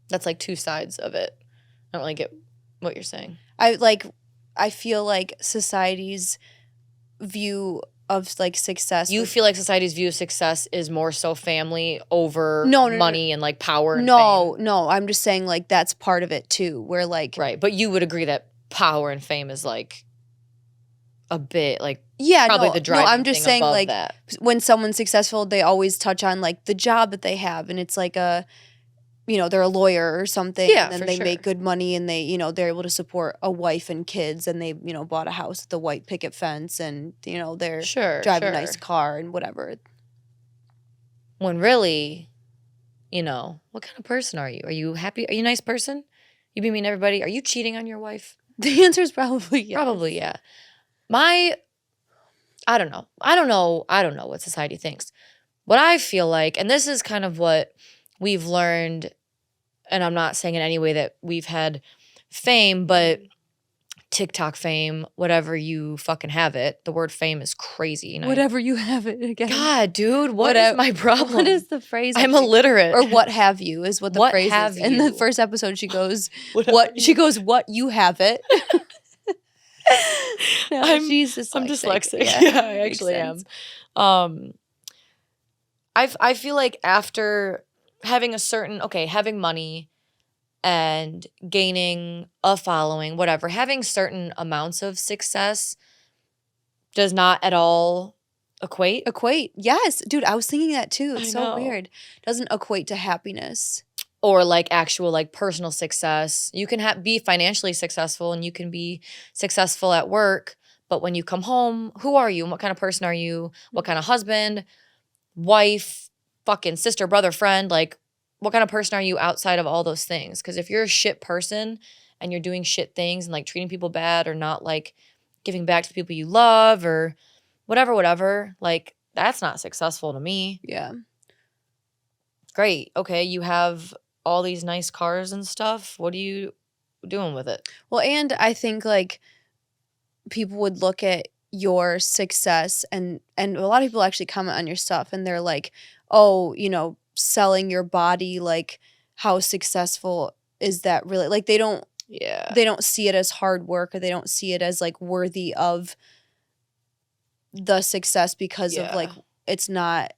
B: That's like two sides of it. I don't really get what you're saying.
A: I feel like society's view of like success.
B: You feel like society's view of success is more so family over money and like power and fame.
A: No, I'm just saying like that's part of it too. Where like
B: right, but you would agree that power and fame is like a bit like
A: probably
B: the driving
A: I'm just
B: thing
A: saying
B: above
A: like
B: that.
A: When someone's successful, they always touch on like the job that they have, and it's like a, you know, they're a lawyer or something, and then they make good money, and they, you know, they're able to support a wife and kids, and they, you know, bought a house with the white picket fence, and, you know, they're driving a nice car and whatever.
B: When really, you know, what kind of person are you? Are you happy? Are you a nice person? You be mean to everybody? Are you cheating on your wife?
A: The answer is probably yes.
B: Probably, yeah. I don't know. I don't know what society thinks. What I feel like, and this is kind of what we've learned, and I'm not saying in any way that we've had fame, but TikTok fame, whatever you fucking have it. The word fame is crazy.
A: Whatever you have it again.
B: God, dude, what is my problem?
A: What is the phrase?
B: I'm illiterate.
A: Or what have you is what the phrase is. In the first episode, she goes, what you have it. No, she's dyslexic.
B: I'm dyslexic. Yeah, I actually am. I feel like after having having money and gaining a following, whatever, having certain amounts of success does not at all equate.
A: Yes, dude, I was thinking that too. It's
B: I
A: so
B: know.
A: weird. Doesn't equate to happiness.
B: Or like actual like personal success. You can be financially successful and you can be successful at work, but when you come home, who are you? What kind of person are you? What kind of husband, wife, fucking sister, brother, friend? Like, what kind of person are you outside of all those things? Because if you're a shit person and you're doing shit things and like treating people bad or not like giving back to the people you love or whatever, like that's not successful to me.
A: Yeah.
B: Great. Okay, you have all these nice cars and stuff. What are you doing with it?
A: Well, and I think like people would look at your success and a lot of people actually comment on your stuff and they're like, oh, selling your body, like how successful is that really? Like they don't see it as hard work or they don't see it as like worthy of the success because of like it's not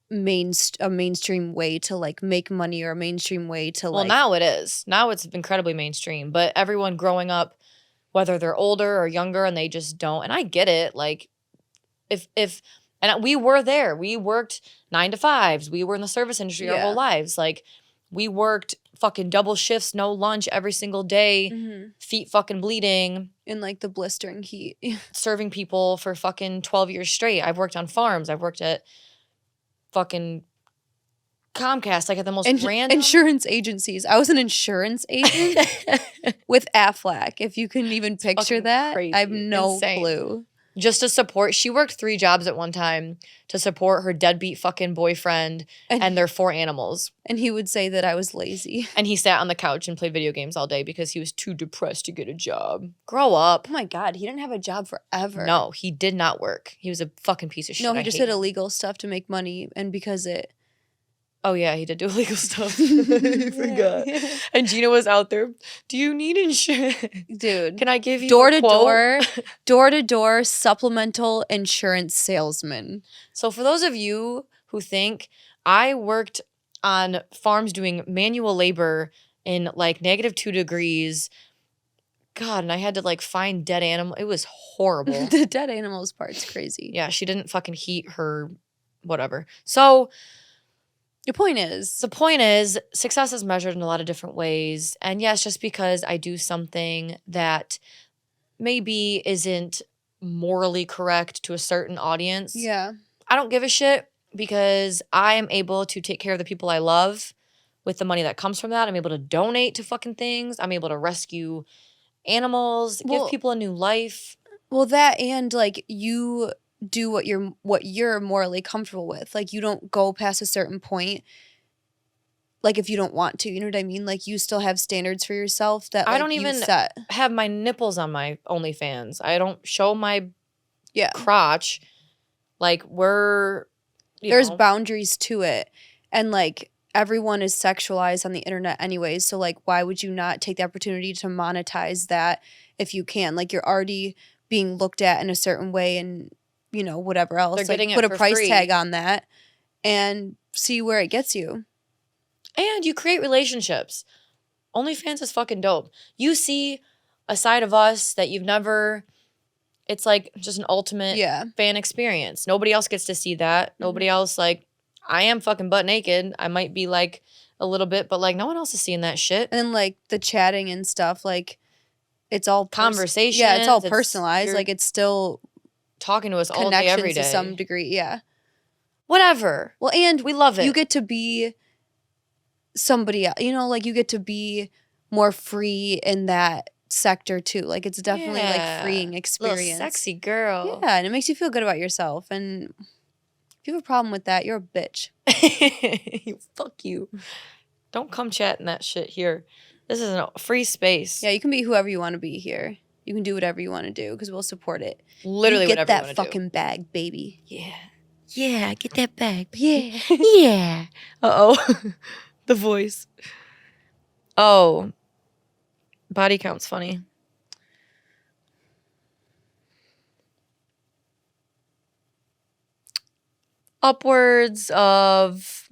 A: a mainstream way to like make money or a mainstream way to
B: well, now it is. Now it's incredibly mainstream, but everyone growing up, whether they're older or younger and they just don't, and I get it, like and we were there. We worked 9 to 5s. We were in the service industry our whole lives. Like we worked fucking double shifts, no lunch every single day, feet fucking bleeding.
A: In like the blistering heat.
B: Serving people for fucking 12 years straight. I've worked on farms. I've worked at fucking Comcast, like at the most random
A: insurance agencies. I was an insurance agent with Aflac. If you can even picture that, crazy. I have no clue.
B: Just to support, she worked 3 jobs at one time to support her deadbeat fucking boyfriend and their 4 animals.
A: And he would say that I was lazy.
B: And he sat on the couch and played video games all day because he was too depressed to get a job. Grow up.
A: Oh my God, he didn't have a job forever.
B: No, he did not work. He was a fucking piece of shit.
A: No, he just did illegal stuff to make money and because it...
B: Oh, yeah, he did do illegal stuff. I forgot. Yeah. And Gina was out there. Do you need insurance? Dude. Can I give you
A: door-to-door supplemental insurance salesman.
B: So for those of you who think I worked on farms doing manual labor in like -2 degrees, God, and I had to like find dead animal. It was horrible.
A: The dead animals part's crazy.
B: Yeah, she didn't fucking heat her whatever. So...
A: The point is,
B: success is measured in a lot of different ways. And yes, just because I do something that maybe isn't morally correct to a certain audience, I don't give a shit because I am able to take care of the people I love with the money that comes from that. I'm able to donate to fucking things. I'm able to rescue animals, give people a new life.
A: Well, that and like you... do what you're morally comfortable with. Like you don't go past a certain point like if you don't want to, you know what I mean? Like you still have standards for yourself that like,
B: I don't even have my nipples on my OnlyFans. I don't show my crotch. Like there's
A: boundaries to it. And like everyone is sexualized on the internet anyways. So like why would you not take the opportunity to monetize that if you can? Like you're already being looked at in a certain way and whatever else.
B: They're getting
A: put
B: it
A: a price
B: free.
A: tag on that and see where it gets you.
B: And you create relationships. OnlyFans is fucking dope. You see a side of us that you've never... It's like just an ultimate fan experience. Nobody else gets to see that. Nobody else, like... I am fucking butt naked. I might be like a little bit, but like no one else is seeing that shit.
A: And like the chatting and stuff, like it's all...
B: Conversations.
A: Yeah, it's all personalized. Like it's still...
B: talking to us all day, every day.
A: To some degree, yeah.
B: Whatever.
A: Well, and
B: we love it.
A: You get to be somebody else. Like you get to be more free in that sector too. Like it's definitely like freeing experience.
B: Little sexy girl.
A: Yeah, and it makes you feel good about yourself. And if you have a problem with that, you're a bitch.
B: Fuck you. Don't come chatting that shit here. This is a free space.
A: Yeah, you can be whoever you want to be here. You can do whatever you want to do because we'll support it.
B: Literally whatever you want to do.
A: Get that fucking bag, baby.
B: Yeah. Yeah, get that bag.
A: Yeah.
B: Yeah. Uh-oh. The voice. Oh. Body count's funny. upwards of,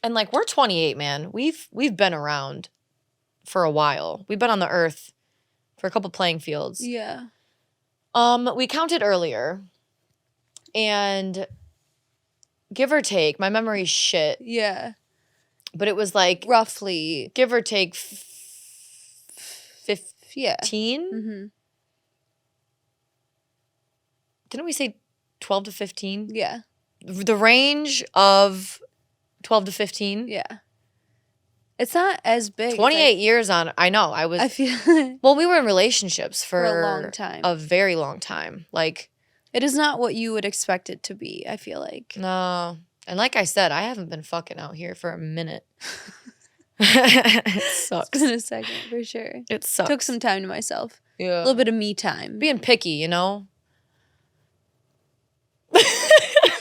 B: and like we're 28, man. We've been around for a while. We've been on the earth for a couple playing fields.
A: Yeah.
B: We counted earlier, and give or take, my memory's shit,
A: Yeah.
B: but it was like
A: Roughly.
B: give or take 15.
A: Yeah. Mm-hmm.
B: Didn't we say 12 to 15?
A: Yeah.
B: The range of 12 to 15.
A: Yeah. It's not as big.
B: 28 years on. I know. I
A: feel
B: well, we were in relationships for
A: a long time.
B: A very long time. Like,
A: it is not what you would expect it to be, I feel like.
B: no. And like I said, I haven't been fucking out here for a minute. It sucks.
A: It's been a second, for sure.
B: It sucks.
A: Took some time to myself.
B: Yeah.
A: A little bit of me time.
B: Being picky, you know?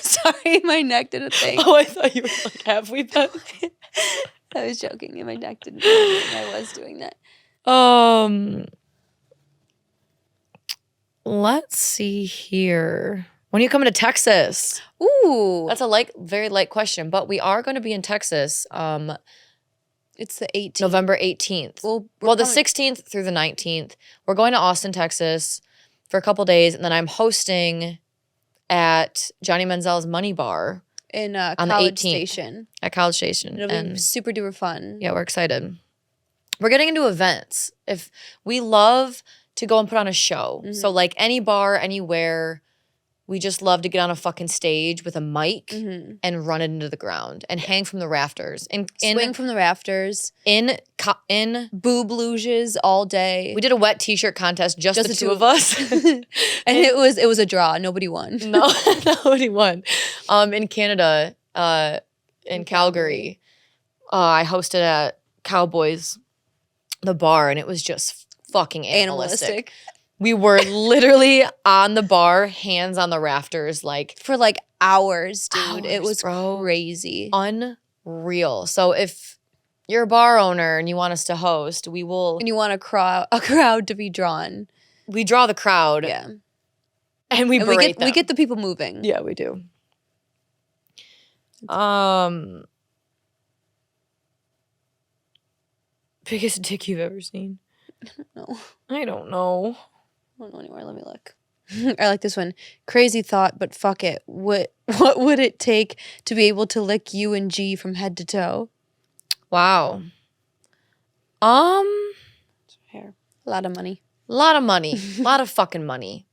A: Sorry, my neck did a thing.
B: Oh, I thought you were like, have we been?
A: I was joking. And my neck didn't do anything. I was doing that.
B: Let's see here. When are you coming to Texas?
A: Ooh.
B: That's a very light question, but we are going to be in Texas.
A: It's the 18th.
B: November 18th.
A: Well,
B: the 16th through the 19th. We're going to Austin, Texas for a couple days, and then I'm hosting at Johnny Manziel's Money Bar
A: in
B: on
A: College
B: the 18th
A: Station.
B: at College Station.
A: It'll be super duper fun.
B: Yeah, we're excited. We're getting into events. If we love to go and put on a show.
A: Mm-hmm.
B: So like any bar, anywhere, we just love to get on a fucking stage with a mic
A: Mm-hmm.
B: and run it into the ground and hang from the rafters.
A: Swing from the rafters.
B: In
A: boob luges all day.
B: We did a wet t-shirt contest, just the two of us.
A: And it was a draw. Nobody won.
B: No, nobody won. In Canada, in Calgary, I hosted at Cowboys, the bar, and it was just fucking animalistic. We were literally on the bar, hands on the rafters, like
A: for like hours, dude. It was crazy.
B: Unreal. So if you're a bar owner and you want us to host, we will.
A: And you want a crowd to be drawn.
B: We draw the crowd.
A: Yeah.
B: And we berate them.
A: We get the people moving.
B: Yeah, we do. Biggest dick you've ever seen?
A: No.
B: I don't know.
A: I don't know anywhere. Let me look. I like this one. Crazy thought, but fuck it. What would it take to be able to lick you and G from head to toe?
B: Wow.
A: Hair. A lot of money.
B: A lot of money. A lot of fucking money.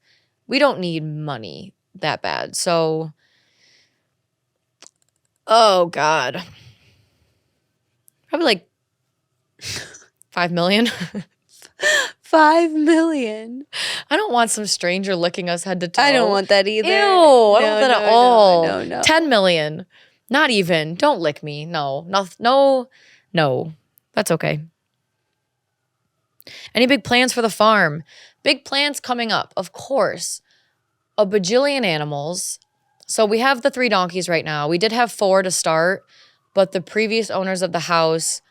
B: We don't need money that bad. So, oh God. Probably like 5 million.
A: 5 million.
B: I don't want some stranger licking us head to toe.
A: I don't want that either.
B: Ew, I don't want that at all.
A: No.
B: 10 million. Not even. Don't lick me. No. No. That's okay. Any big plans for the farm? Big plans coming up, of course. A bajillion animals. So we have the 3 donkeys right now. We did have 4 to start, but the previous owners of the house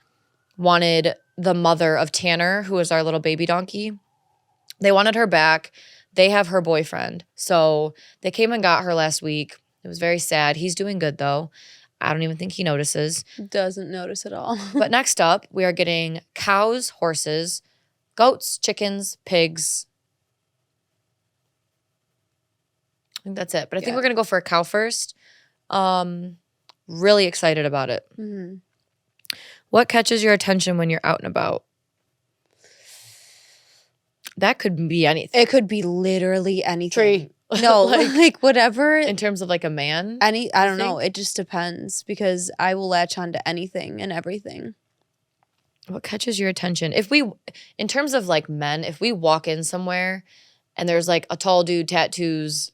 B: wanted the mother of Tanner, who is our little baby donkey. They wanted her back. They have her boyfriend. So they came and got her last week. It was very sad. He's doing good, though. I don't even think he notices.
A: Doesn't notice at all.
B: But next up, we are getting cows, horses, goats, chickens, pigs. I think that's it. But I think we're going to go for a cow first. Really excited about it.
A: Mm-hmm.
B: What catches your attention when you're out and about? That could be anything.
A: It could be literally anything.
B: Tree.
A: No, like whatever.
B: In terms of like a man?
A: I don't know. It just depends because I will latch on to anything and everything.
B: What catches your attention? In terms of like men, if we walk in somewhere and there's like a tall dude, tattoos,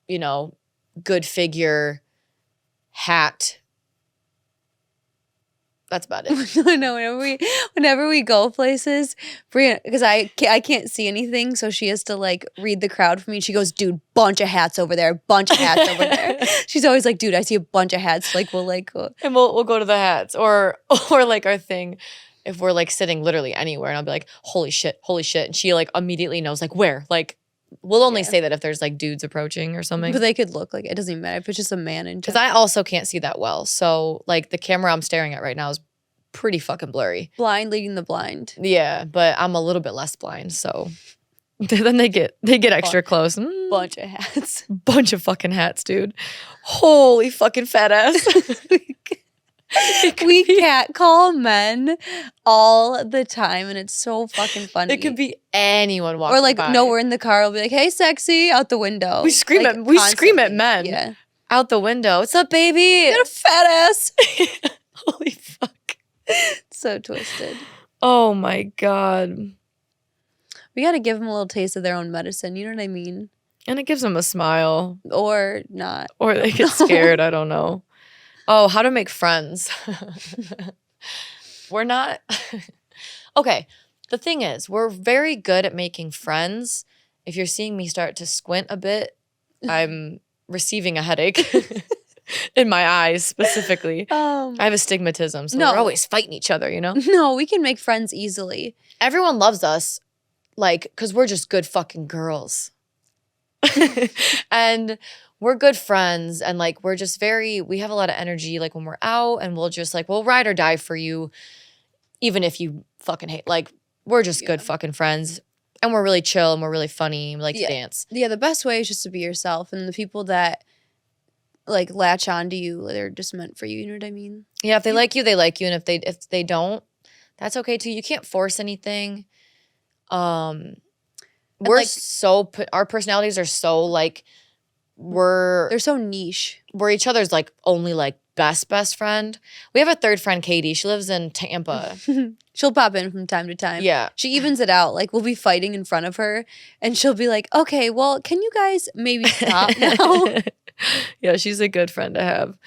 B: good figure, hat. That's about it.
A: No, whenever we go places, Bri, because I can't see anything, so she has to like read the crowd for me. She goes, dude, bunch of hats over there, bunch of hats over there. She's always like, dude, I see a bunch of hats. Like we'll like go.
B: And we'll go to the hats or like our thing. If we're like sitting literally anywhere and I'll be like, holy shit. And she like immediately knows like where, like We'll only
A: Yeah.
B: say that if there's like dudes approaching or something.
A: But they could look like it doesn't even matter if it's just a man in
B: Because I also can't see that well. So like the camera I'm staring at right now is pretty fucking blurry.
A: blind leading the blind.
B: Yeah, but I'm a little bit less blind, so then they get extra close.
A: Bunch of hats.
B: Bunch of fucking hats, dude. Holy fucking fat ass.
A: We catcall men all the time, and it's so fucking funny.
B: It could be anyone walking
A: or like
B: by.
A: no, we're in the car. We'll be like, "Hey, sexy!" out the window.
B: We scream
A: Like,
B: at
A: constantly.
B: men.
A: Yeah,
B: Out the window. What's up, baby?
A: you got a fat ass.
B: Holy fuck.
A: So twisted.
B: Oh my god.
A: We got to give them a little taste of their own medicine. You know what I mean?
B: And it gives them a smile.
A: Or not.
B: Or they get scared. I don't know. Oh, how to make friends. We're not. Okay. The thing is, we're very good at making friends. If you're seeing me start to squint a bit, I'm receiving a headache in my eyes specifically. I have astigmatism, so
A: No.
B: we're always fighting each other, you know?
A: No, we can make friends easily.
B: Everyone loves us, like, because we're just good fucking girls. And we're good friends, and like we're just we have a lot of energy like when we're out, and we'll just like we'll ride or die for you even if you fucking hate. Like we're just good fucking friends, and we're really chill, and we're really funny, and we like to dance.
A: Yeah, the best way is just to be yourself, and the people that like latch onto you, they're just meant for you. You know what I mean?
B: Yeah, if they like you, they like you, and if they don't, that's okay too. You can't force anything. We're
A: like-
B: our personalities are so like
A: They're so niche.
B: we're each other's like only like best friend. We have a third friend, Katie. She lives in Tampa.
A: She'll pop in from time to time.
B: Yeah.
A: She evens it out. Like we'll be fighting in front of her, and she'll be like, "Okay, well, can you guys maybe stop now?"
B: Yeah, she's a good friend to have.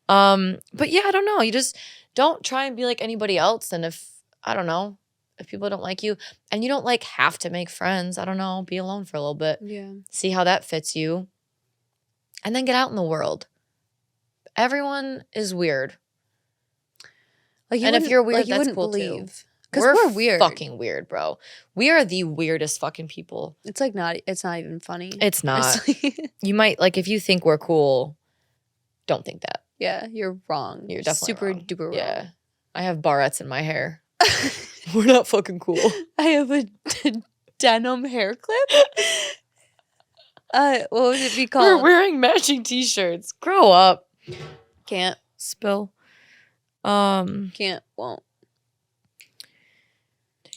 B: But yeah, I don't know. You just don't try and be like anybody else. And if people don't like you and you don't like have to make friends, I don't know, be alone for a little bit.
A: Yeah.
B: See how that fits you. And then get out in the world. Everyone is weird.
A: Like
B: And if you're weird,
A: like you
B: that's
A: wouldn't
B: cool too.
A: believe. Because we're weird.
B: Fucking weird, bro. We are the weirdest fucking people.
A: It's like not. It's not even funny.
B: It's not.
A: honestly.
B: You might, like, if you think we're cool, don't think that.
A: Yeah, you're wrong.
B: You're definitely
A: super
B: wrong.
A: duper wrong.
B: Yeah. I have barrettes in my hair. We're not fucking cool.
A: I have a denim hair clip. What would it be
B: We're
A: called?
B: wearing matching t-shirts. Grow up.
A: Can't,
B: Spill.
A: won't.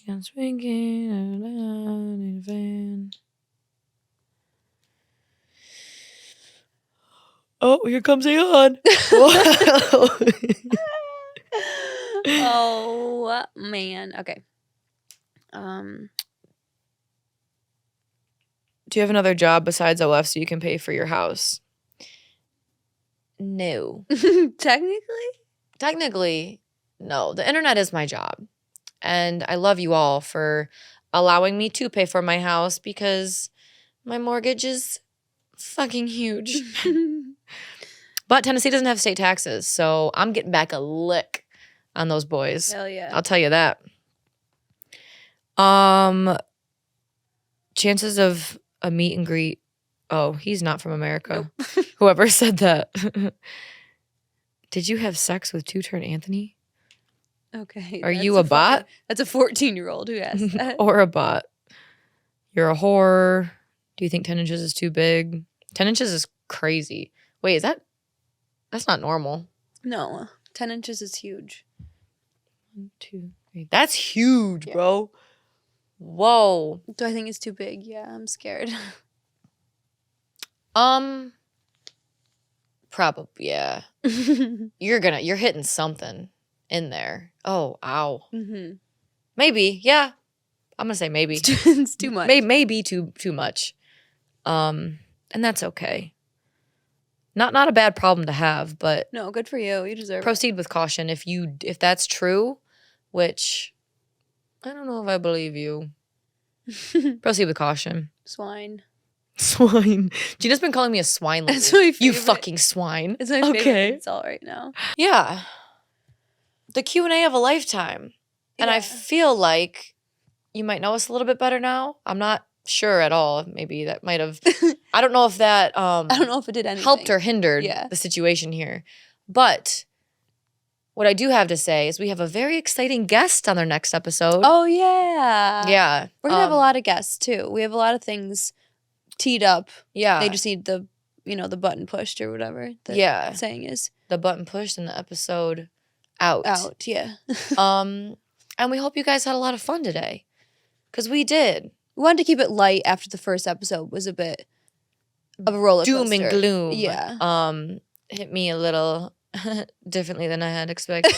B: I'm swinging in a van. Oh, here comes Aeon.
A: Oh man. Okay.
B: Do you have another job besides OF so you can pay for your house? No. Technically, no. The internet is my job. And I love you all for allowing me to pay for my house because my mortgage is fucking huge. But Tennessee doesn't have state taxes, so I'm getting back a lick on those boys.
A: Hell yeah.
B: I'll tell you that. Chances of a meet and greet. Oh, he's not from America.
A: Nope.
B: Whoever said that. Did you have sex with two-turn Anthony?
A: Okay.
B: Are you a bot?
A: That's a 14-year-old who asked that.
B: Or a bot? You're a whore. Do you think 10 inches is too big? 10 inches is crazy. Wait, that's not normal.
A: No, 10 inches is huge.
B: 1, 2, 3. That's huge,
A: Yeah.
B: bro. Whoa.
A: Do I think it's too big? Yeah, I'm scared.
B: Probably, yeah. You're hitting something in there. Oh, ow.
A: Mm-hmm.
B: Maybe, yeah. I'm gonna say maybe.
A: It's too much.
B: Maybe too much. And that's okay. Not a bad problem to have, but
A: No, good for you. You deserve
B: proceed with caution if that's true, which I don't know if I believe you.
A: it.
B: Proceed with caution.
A: Swine.
B: Swine. Gina's been calling me a swine lately.
A: That's my favorite.
B: You fucking swine.
A: It's my favorite insult right now.
B: Yeah. The Q&A of a lifetime. And I
A: Yeah.
B: feel like you might know us a little bit better now. I'm not sure at all. Maybe that might have, I don't know if that
A: I don't know if it did anything.
B: helped or hindered
A: Yeah.
B: the situation here. But what I do have to say is we have a very exciting guest on our next episode.
A: Oh, yeah.
B: Yeah.
A: We're going to have a lot of guests, too. We have a lot of things teed up.
B: Yeah.
A: They just need the button pushed or whatever the saying is.
B: The button pushed and the episode out.
A: Out, yeah.
B: And we hope you guys had a lot of fun today. Because we did.
A: We wanted to keep it light after the first episode was a bit of a roller coaster.
B: Doom and gloom.
A: Yeah.
B: Hit me a little differently than I had expected.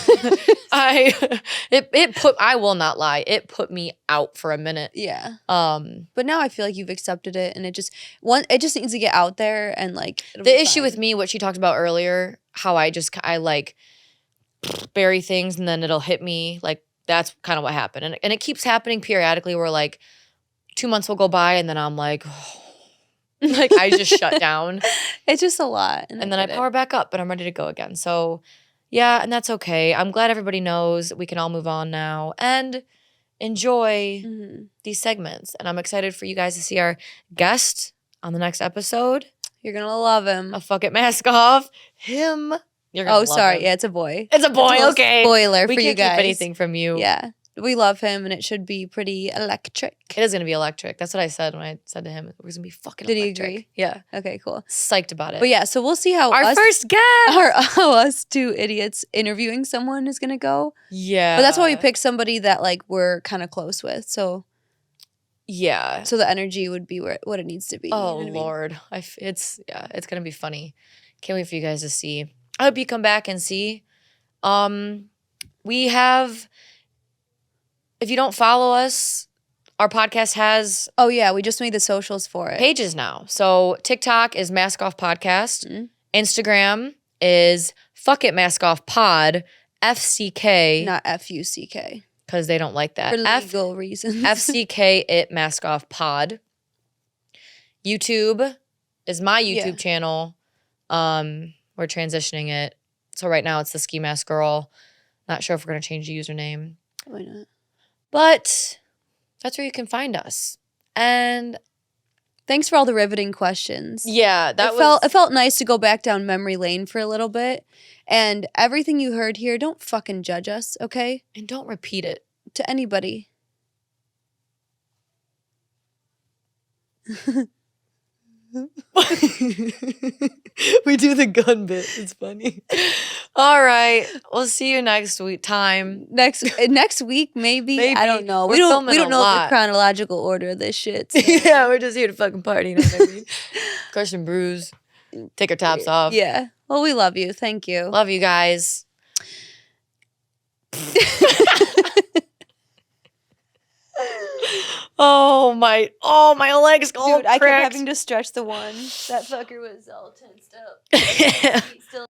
B: I will not lie, it put me out for a minute.
A: Yeah. But now I feel like you've accepted it, and it just needs to get out there, and like
B: the issue with me, what she talked about earlier, how I like bury things and then it'll hit me, like that's kind of what happened, and it keeps happening periodically. Where like 2 months will go by and then I'm like, like I just shut down.
A: It's just a lot.
B: And then I power back up and I'm ready to go again. So yeah, and that's okay. I'm glad everybody knows we can all move on now and enjoy these segments. And I'm excited for you guys to see our guest on the next episode.
A: You're going to love him.
B: A fuck it mask off. Him. You're gonna love
A: sorry.
B: him.
A: Yeah, it's a boy.
B: It's a boy. Okay.
A: Spoiler
B: we
A: for you guys.
B: We can't keep anything from you.
A: Yeah. We love him, and it should be pretty electric.
B: It is going to be electric. That's what I said when I said to him, it was going to be fucking electric.
A: Did he agree?
B: Yeah.
A: Okay, cool.
B: Psyched about it.
A: But yeah, so we'll see how
B: our first guest,
A: how us two idiots interviewing someone is going to go.
B: Yeah.
A: But that's why we picked somebody that like we're kind of close with. So
B: yeah.
A: So the energy would be what it needs to be.
B: Oh, you know Lord. I mean? It's going to be funny. Can't wait for you guys to see. I hope you come back and see. We have... If you don't follow us, our podcast has...
A: Oh, yeah. We just made the socials for it.
B: Pages now. So TikTok is Mask Off Podcast. Instagram is Fuck It Mask Off Pod. FCK.
A: Not FUCK.
B: Because they don't like that.
A: For legal reasons.
B: FCK It Mask Off Pod. YouTube is my YouTube channel. We're transitioning it. So right now it's the Ski Mask Girl. Not sure if we're going to change the username.
A: Why not?
B: But that's where you can find us. And
A: thanks for all the riveting questions.
B: Yeah,
A: it felt nice to go back down memory lane for a little bit. And everything you heard here, don't fucking judge us, okay?
B: And don't repeat it
A: to anybody.
B: We do the gun bit. It's funny. All right. We'll see you next week.
A: Next week, maybe? I don't know. We don't know the chronological order of this shit. So.
B: Yeah, we're just here to fucking party. You know what I mean? Crush and bruise. Take our tops off.
A: Yeah. Well, we love you. Thank you.
B: Love you guys. Oh my legs all
A: Dude, I kept
B: cracked.
A: having to stretch the one. That fucker was all tensed up.